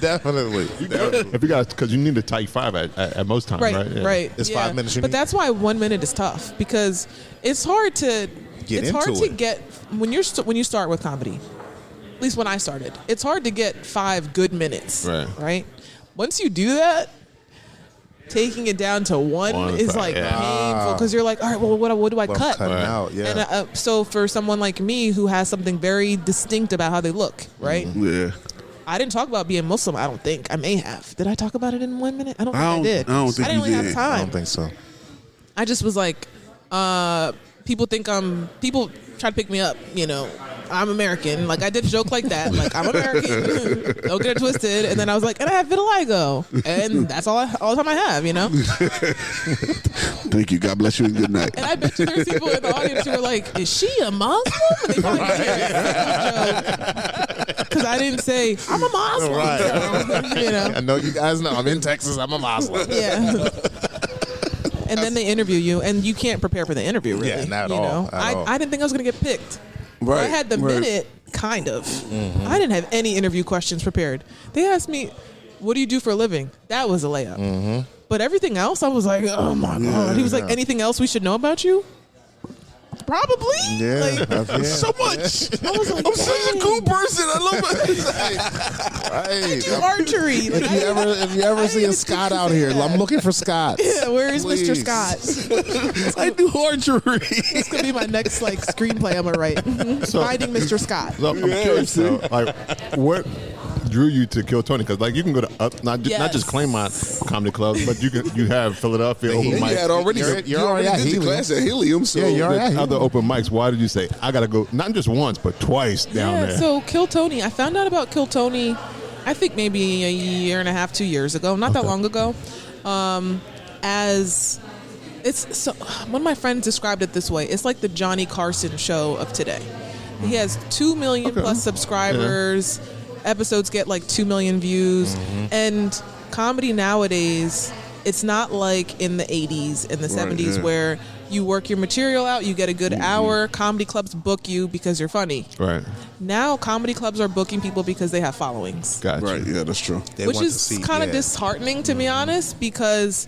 Definitely. If you got, because you need a tight 5 at most times, right? Yeah. Right. It's 5 minutes. But that's why 1 minute is tough, because it's hard to get when you start with comedy. At least when I started, it's hard to get 5 good minutes. Right. Once you do that, taking it down to one is like painful, because you're like, all right, well, what do I cut? Cutting out, yeah. And so for someone like me who has something very distinct about how they look, right? Yeah. I didn't talk about being Muslim. I don't think I may have. Did I talk about it in 1 minute? I don't think I did. I don't think I didn't you really did. have time. I don't think so. I just was like, people try to pick me up, I'm American. Like, I did a joke like that. Like, I'm American. Don't get it twisted. And then I was like, and I have vitiligo. And that's all the time I have, Thank you. God bless you and good night. And I bet you there's people in the audience who are like, is she a Muslim? And they probably because I didn't say, I'm a Muslim. Right. I know you guys know. I'm in Texas. I'm a Muslim. Yeah. And then they interview you, and you can't prepare for the interview, really. Yeah, not at all. I didn't think I was going to get picked. Right. I had the minute, kind of. Mm-hmm. I didn't have any interview questions prepared. They asked me, what do you do for a living? That was a layup. Mm-hmm. But everything else, I was like, oh, my God. He was like, anything else we should know about you? Probably. Yeah. So much. I was like, I'm such a cool person. I love it. I do archery. If you ever see a Scott out here, I'm looking for Scott. Yeah, where is Mr. Scott? I do archery. This could be my next screenplay I'm gonna write. Finding Mr. Scott. So I'm curious, though, what drew you to Kill Tony? Because you can go to not just Claymont comedy clubs, but you have Philadelphia open mics. You're already at Helium. Class at Helium. So you're already at other open mics. Why did you say I gotta go? Not just once, but twice down there. So Kill Tony, I found out about Kill Tony, I think maybe a year and a half, 2 years ago, not that long ago. One of my friends described it this way: it's like the Johnny Carson show of today. He has 2 million plus subscribers. Yeah. Episodes get 2 million views, and comedy nowadays, it's not like in the 80s and the 70s where you work your material out, you get a good hour, comedy clubs book you because you're funny. Right. Now comedy clubs are booking people because they have followings. Gotcha. Right, yeah, that's true. Which is kind of disheartening, to be honest, because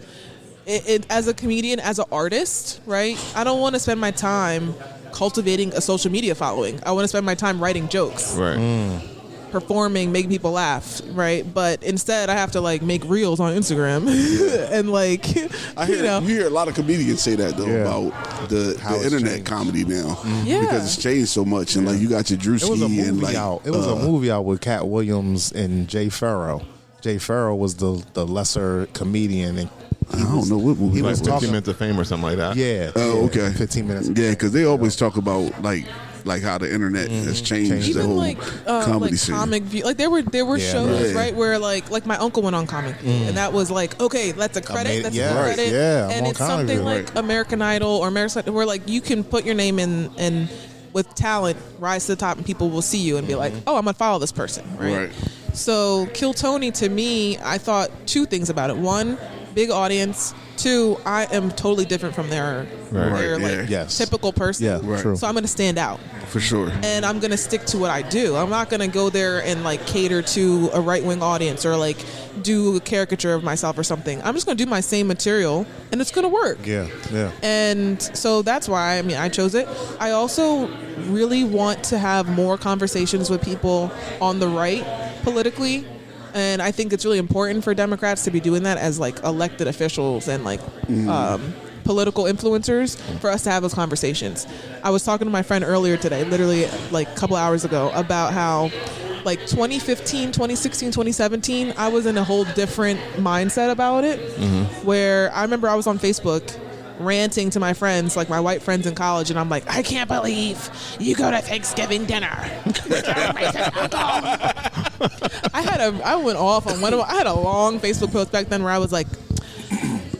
it as a comedian, as an artist, right, I don't want to spend my time cultivating a social media following. I want to spend my time writing jokes. Right. Performing, making people laugh, right? But instead, I have to make reels on Instagram, and you hear a lot of comedians say that though about the internet comedy now, because it's changed so much, and you got your Drewski. It was a movie out. It was a movie out with Cat Williams and Jay Farrow. Jay Farrow was the lesser comedian, and I don't know what movie. He was 15 Minutes of Fame or something like that. Yeah. Oh, okay. 15 minutes. Yeah, because they always talk about how the internet has changed the whole comedy scene. Comic View, there were shows right where my uncle went on Comic View, and that was okay, that's a credit, that's a credit, and it's something like American Idol or American Idol, where you can put your name in and with talent rise to the top, and people will see you and be like, oh, I'm gonna follow this person, right? So Kill Tony, to me, I thought 2 things about it. 1, big audience. 2, I am totally different from their typical person. Yeah, true. So I'm going to stand out. For sure. And I'm going to stick to what I do. I'm not going to go there and cater to a right-wing audience or do a caricature of myself or something. I'm just going to do my same material and it's going to work. Yeah. And so that's why, I chose it. I also really want to have more conversations with people on the right politically. And I think it's really important for Democrats to be doing that as elected officials and political influencers, for us to have those conversations. I was talking to my friend earlier today, literally a couple hours ago, about how 2015, 2016, 2017, I was in a whole different mindset about it, where I remember I was on Facebook ranting to my friends, my white friends in college, and I'm like, I can't believe you go to Thanksgiving dinner. I went off on I had a long Facebook post back then where I was like,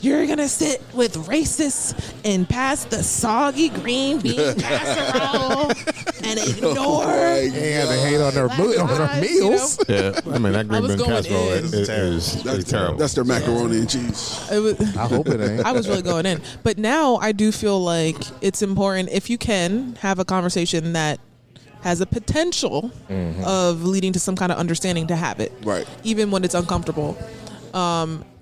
you're gonna sit with racists and pass the soggy green bean casserole and ignore and they hate on their meals. Yeah, that green bean casserole is terrible. That's their macaroni and cheese. I hope it ain't. I was really going in, but now I do feel like it's important, if you can have a conversation that has a potential of leading to some kind of understanding to have it, Right. even when it's uncomfortable.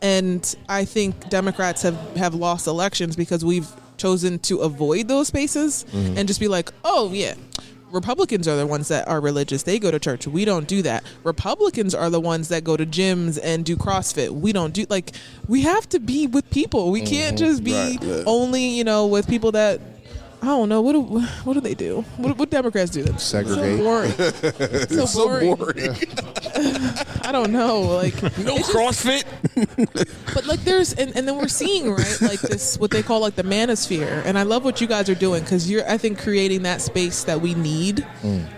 And I think Democrats have lost elections because we've chosen to avoid those spaces and just be like, oh yeah, Republicans are the ones that are religious. They go to church. We don't do that. Republicans are the ones that go to gyms and do CrossFit. We don't do, like, we have to be with people. We can't just be only, you know, with people that, I don't know, what do they do? What Democrats do? That's Segregate. so boring. It's so boring. I don't know, like No CrossFit. but like there's and then we're seeing, right, like this, what they call like the manosphere, and I love what you guys are doing, because you're, I think, creating that space that we need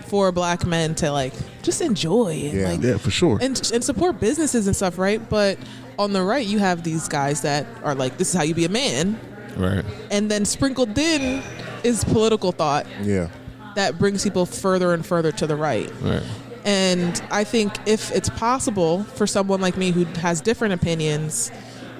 for Black men to like just enjoy and like, Yeah, for sure. and support businesses and stuff, right? But on the right, you have these guys that are like, this is how you be a man, Right. and then sprinkled in is political thought Yeah. that brings people further and further to the right. Right. And I think if it's possible for someone like me who has different opinions,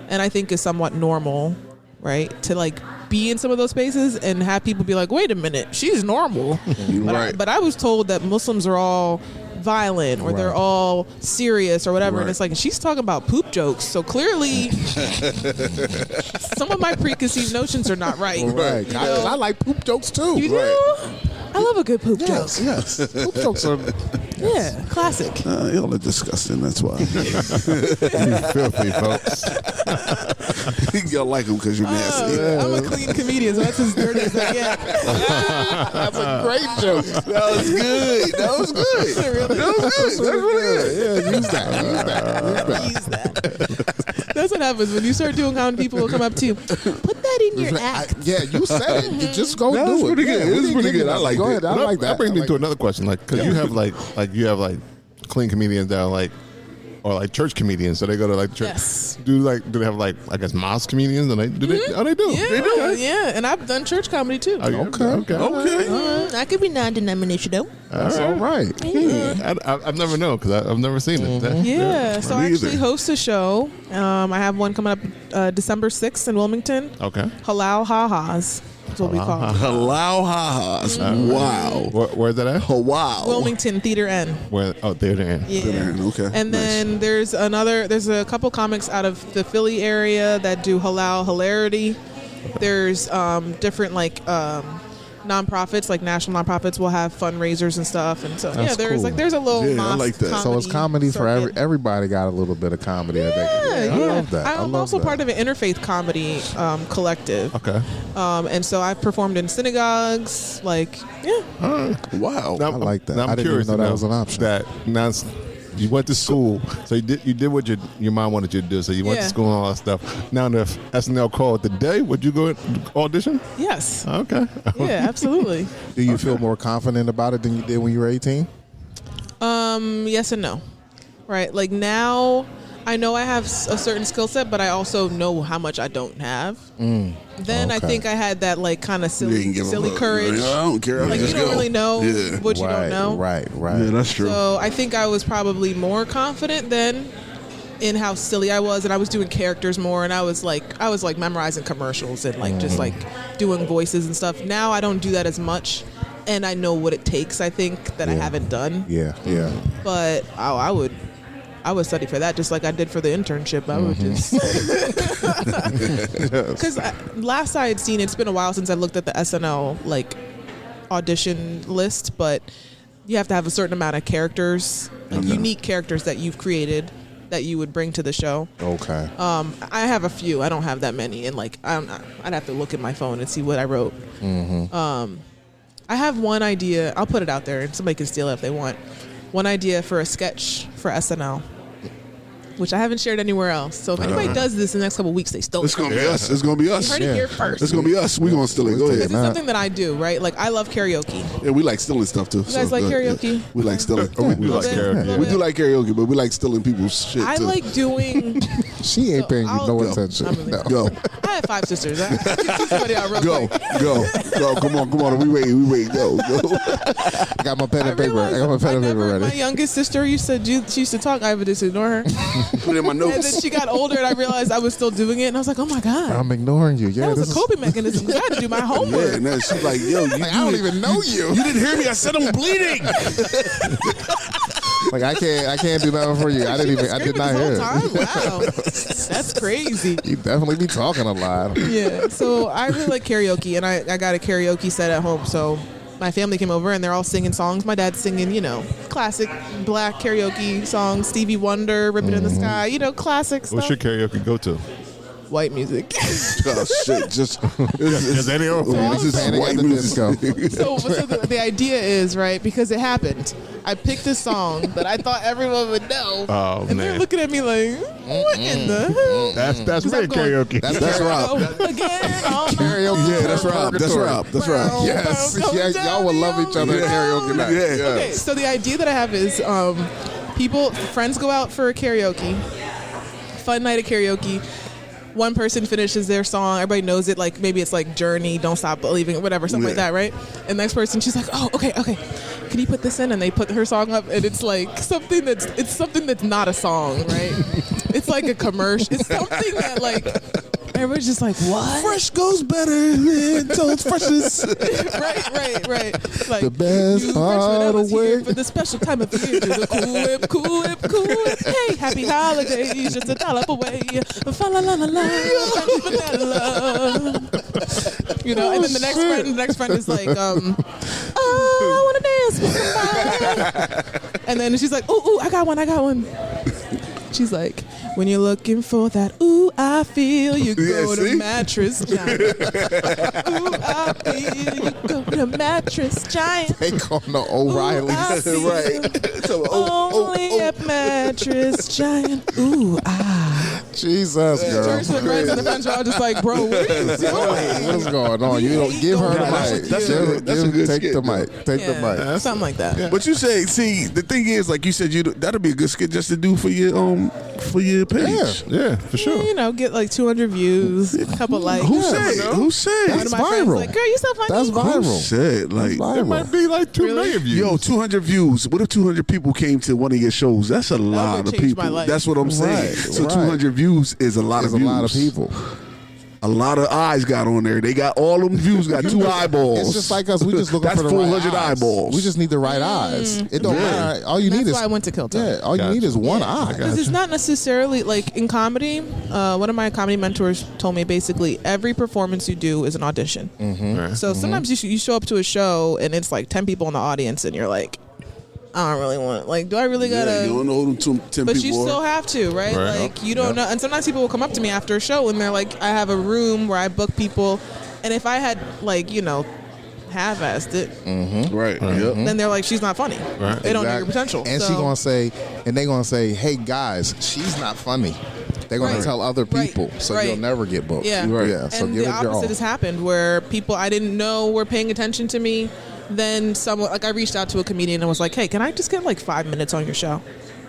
and I think is somewhat normal, right, to like be in some of those spaces and have people be like, wait a minute, she's normal. Right. But I was told that Muslims are all violent or they're all serious or whatever. And it's like, she's talking about poop jokes. So clearly some of my preconceived notions are not right. Right. You know? I like poop jokes too. You do? I love a good poop joke. Yes. Poop jokes are. Yeah, classic. Y'all are disgusting. That's why. You filthy folks. Y'all like them because you're nasty. I'm a clean comedian, so that's as dirty as I get. That's a great joke. That was good. That was good. That was good. That's really good. Yeah, use that. Use that. That's what happens when you start doing comedy. People will come up to you. Put that in your act. Yeah, you said it. You just go That was do it. pretty good. Yeah, It was we pretty didn't good. give I you liked Go it. ahead. I like that. That brings I me like to another question, like, because you have like clean comedians that are like, or like church comedians, so they go to like church. Yes. Do they have like, I guess, mosque comedians? And they do they? Oh, they do. Yeah, They do. yeah, and I've done church comedy too. Oh, yeah. Okay. I could be non-denominational. That's all right. I've never known because I've never seen it. Yeah, so I Me actually either. host a show. I have one coming up December 6th in Wilmington. Okay. Halal Ha-Has is what we call it. Halal ha-has. Wow. Where's that at? Oh, wow. Wilmington Theater N. Where? Oh, there. Yeah. Okay. And Nice. then there's a couple comics out of the Philly area that do halal hilarity. There's different like nonprofits, like national nonprofits will have fundraisers and stuff, and so That's there's cool. there's a little Yeah, I mosque like that. So it's comedy for circuit. everybody. Got a little bit of comedy. I think. Yeah, I yeah. love that. I'm also part of an interfaith comedy collective. Okay. And so I've performed in synagogues, like, yeah. Wow. Now, I like that. Now I'm I didn't curious even know to that was an option. That now you went to school, so you did what your mom wanted you to do. So you went to Yeah. school and all that stuff. Now if SNL called today, would you go audition? Yes. Okay. Yeah, absolutely. Do you feel more confident about it than you did when you were 18? Yes and no. Right. Like now I know I have a certain skill set, but I also know how much I don't have. Then I Okay. think I had that like kind of You didn't give silly a fuck. courage. I don't care. Like Just you don't go. really know Yeah. what you don't know. Right. Yeah, that's true. So I think I was probably more confident then in how silly I was, and I was doing characters more, and I was like memorizing commercials and like just like doing voices and stuff. Now I don't do that as much, and I know what it takes. I think that I haven't done. Yeah. But I would study for that just like I did for the internship. I would just because last I had seen, it's been a while since I looked at the SNL like audition list, but you have to have a certain amount of characters, like unique characters that you've created that you would bring to the show. Okay. I have a few. I don't have that many, and like I'd have to look at my phone and see what I wrote. I have one idea. I'll put it out there, and somebody can steal it if they want. One idea for a sketch for SNL, which I haven't shared anywhere else. So if anybody does this in the next couple of weeks, they stole It's it. gonna be us. It's gonna be us. You heard it here first. It's gonna be us. We gonna steal it. Go Because ahead. it's something that I do, right? Like I love karaoke. Yeah, we like stealing stuff too. You guys like karaoke? We like stealing. We like karaoke. We do like karaoke, but we like stealing people's shit I too. like doing. She ain't paying you I'll no go. attention. I'm really- No. Go. I have 5 sisters. I can teach somebody out real Go, quick. go. Come on. We wait. Go. I got my pen and paper. I got my pen and paper ready. My youngest sister she used to talk. I would just ignore her. Put it in my notes. And then she got older, and I realized I was still doing it, and I was like, oh my god, I'm ignoring you. Yeah, that was a coping mechanism. I had to do my homework. Yeah, and then she's like, yo, I don't even know you. You didn't hear me? I said I'm bleeding. Like I can't do nothing for you. I did not hear it. Wow, that's crazy. You definitely be talking a lot. Yeah, so I really like karaoke, and I got a karaoke set at home. So my family came over, and they're all singing songs. My dad's singing, classic black karaoke songs, Stevie Wonder, Ribbon in the Sky, classic stuff. What's your karaoke go to? White music. Oh shit! Just any old this is Panic white at the music. Disco. So the idea is, right, because it happened, I picked a song that I thought everyone would know. Oh, and man. they're looking at me like, what in the hell? That's me karaoke. That's Rob. Again, on my Karaoke. Yeah, that's Rob. That's Rob. Yes. Yeah, y'all would love each other at karaoke night. Yeah. Okay, so the idea that I have is friends go out for karaoke, fun night of karaoke. One person finishes their song, everybody knows it, like maybe it's like Journey, Don't Stop Believing, whatever, something like that, right? And the next person, she's like, oh, okay, can you put this in? And they put her song up, and it's like something that's not a song, right? It's like a commercial. It's something that like everybody's just like, what? Fresh goes better than Toad's Freshness. Right. Like, The best part of here way. for the special time of year. Do the cool whip. Hey, happy holidays, just $1 away. Fa la la la la, vanilla. And then the next friend is like, I want to dance with somebody. And then she's like, ooh, I got one. She's like, when you're looking for that, ooh, I feel, you go to Mattress Giant. Ooh, I feel, you go to Mattress Giant. Take on the O'Reilly's. Right. Only at Mattress Giant. Ooh, Jesus, girl. Church with friends and the friends are all just like, bro, what are you doing? What's going on? You don't give her the mic. That's a good Take skit, the mic. Take the mic. Something like that. But you say, see, the thing is, like you said, that'll be a good skit just to do for your page. Yeah, for sure. Get like 200 views, a couple likes. Who said? One of my friends viral. like, girl, you so funny. That's Who viral. said? Like, It might be like 2 million views. yo, 200 views. What if 200 people came to one of your shows? That's a lot of change people. my life. That's what I'm saying. Right, So right. 200 views is a lot There's of a views. lot of people. A lot of eyes got on there. They got all them views. Got 2 eyeballs. It's just like us. We just looking That's for the right 400 eyes. eyeballs. We just need the right eyes. It don't matter. All you That's need is why I went to Kilton. yeah. All you need is one eye. Because it's not necessarily like in comedy. One of my comedy mentors told me basically every performance you do is an audition. So sometimes you show up to a show and it's like 10 people in the audience and you're like, I don't really want it. Like, do I really gotta? You don't know who them 10 But people you still are. have to, right? Like you don't know. And sometimes people will come up to me after a show and they're like, I have a room where I book people, and if I had like half-assed it, Right. Yep. then they're like, she's not funny. Right. They don't know your potential. And so, she gonna say, and they gonna say, hey guys, she's not funny. They're gonna Right. tell other Right. people, so Right. you'll never get booked. Yeah. Right. Yeah. So And give the it your all. opposite has happened where people I didn't know were paying attention to me. Then someone, like I reached out to a comedian and was like, hey, can I just get like 5 minutes on your show?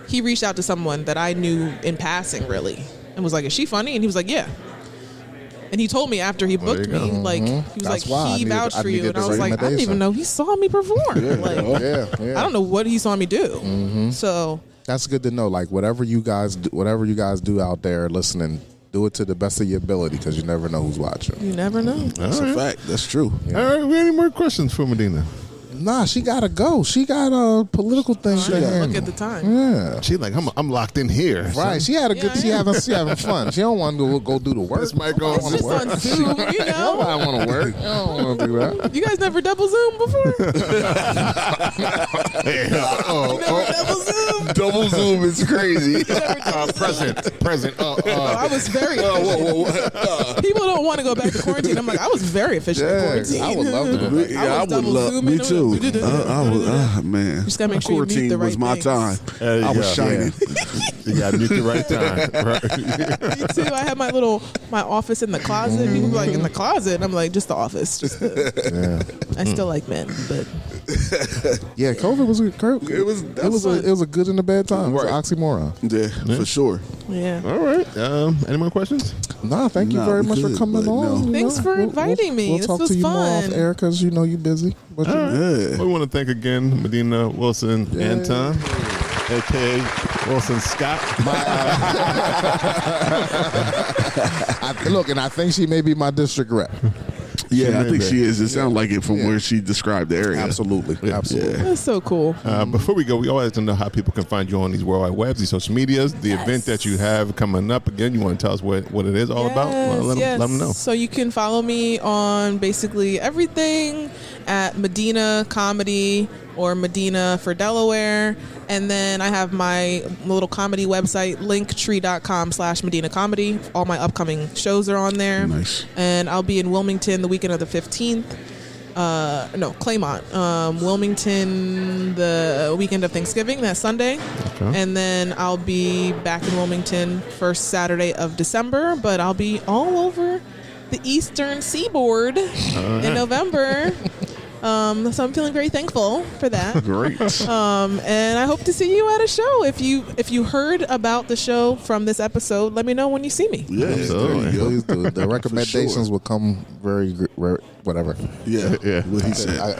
He reached out to someone that I knew in passing really and was like, is she funny? And he was like, yeah. And he told me after he booked me, like he was That's why I like, he needed- vouched I for you. needed And I the was like, I didn't recommendation. even know he saw me perform. Like, Yeah. I don't know what he saw me do. So That's good to know. Like whatever you guys do out there listening, do it to the best of your ability because you never know who's watching. you never know. That's a fact. That's true. All right, we any more questions for Medina? Nah, she gotta go. She got a political thing to Look handle. at the time. Yeah. She like, I'm locked in here. Right, she had a good. She having fun. She don't want to go do the work. This might go It's just on Zoom, you know. I want to work. I don't want to do that. You guys never double Zoom before? Double Zoom? Double Zoom is crazy. Present. I was very efficient. People don't want to go back to quarantine. I'm like, I was very efficient in quarantine. I would love to go back. Yeah, I would double love. zooming. Me too. I was. Man, Just gotta make sure you mute quarantine the right was my things. time. There you I was go. shining. You got to meet the right time. Right. Me too. I had my office in the closet. People be like, in the closet? I'm like, just the office. I still like men, but Yeah, COVID was it was a good and a bad time. It was an oxymoron. Yeah, for sure. Yeah. All right. Any more questions? No, thank you very much for coming on. Thanks for inviting me. We'll This talk was to you more fun. off air because you know you're busy. But We want to thank again Madinah Wilson-Anton, a.k.a. Wilson Scott. Look, and I think she may be my district rep. Yeah, I think she is. It sounds like it from where she described the area. Absolutely. Absolutely. That's so cool. Before we go, we always like to know how people can find you on these worldwide webs, these social medias, the event that you have coming up. Again, you want to tell us what it is all about? Let them know. So you can follow me on basically everything at Madinah Comedy or Madinah for Delaware. And then I have my little comedy website, linktree.com/Madinah Comedy. All my upcoming shows are on there. Nice. And I'll be in Wilmington the weekend of the 15th. Claymont. Wilmington the weekend of Thanksgiving, that Sunday. Okay. And then I'll be back in Wilmington first Saturday of December, but I'll be all over the Eastern Seaboard in November. So I'm feeling very thankful for that. Great. And I hope to see you at a show. If you heard about the show from this episode, let me know when you see me. Yeah, Absolutely. Please do. The recommendations will come whatever. Yeah. What he said. I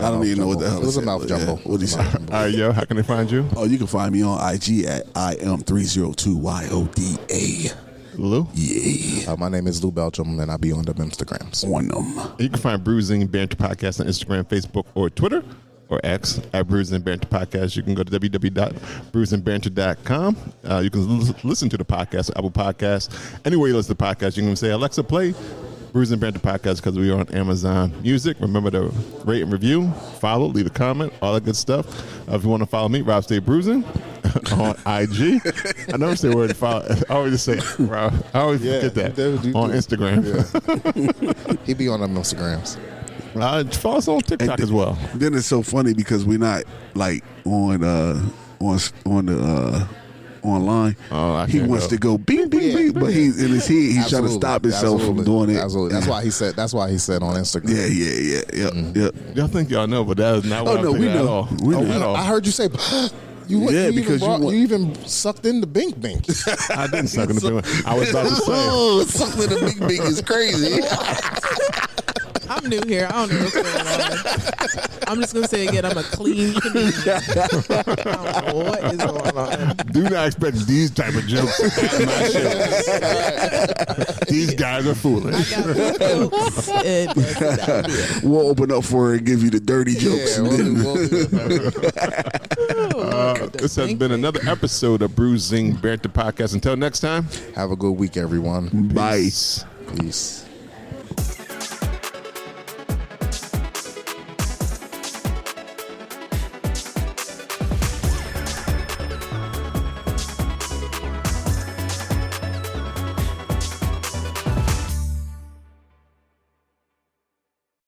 don't even know what the hell it was. A mouth Yeah. jumbo. What he said. All right, yo, how can they find you? Oh, you can find me on IG at IM302YODA. Lou? Yeah. My name is Lou Belgium, and I'll be on them Instagrams. On them. You can find Bruising Banter Podcast on Instagram, Facebook, or Twitter, or X at Bruising Banter Podcast. You can go to www.bruisingbanter.com. You can listen to the podcast, Apple Podcasts, anywhere you listen to podcasts. You can say, Alexa, play Bruising Banter Podcast because we are on Amazon Music. Remember to rate and review, follow, leave a comment, all that good stuff. If you want to follow me, Rob Stay Bruising on IG. I never say where to follow. I always just say Rob. I always forget that on Instagram. Yeah. He be on them Instagrams. Follow us on TikTok as well. Then it's so funny because we're not like on online. Oh, he wants to go beep beep beep, but he's in his head. He's trying to stop himself from doing it. Absolutely. That's why he said on Instagram. Yeah. Y'all think y'all know, but that is not what I'm thinking at all. We know. At all. I heard you say. You even sucked in the bink bink. I didn't suck in the bink. I was about to say. Oh, sucked in the bink bink is crazy. I'm new here. I don't know what's going on. I'm just going to say again, I'm a clean comedian. I don't know what is going on. Do not expect these type of jokes at my shows. These guys are foolish. I got good jokes. And that's about it. We'll open up for her and give you the dirty jokes. This has been another episode of Bruising Banter Podcast. Until next time, Have a good week, everyone. Bye. Peace.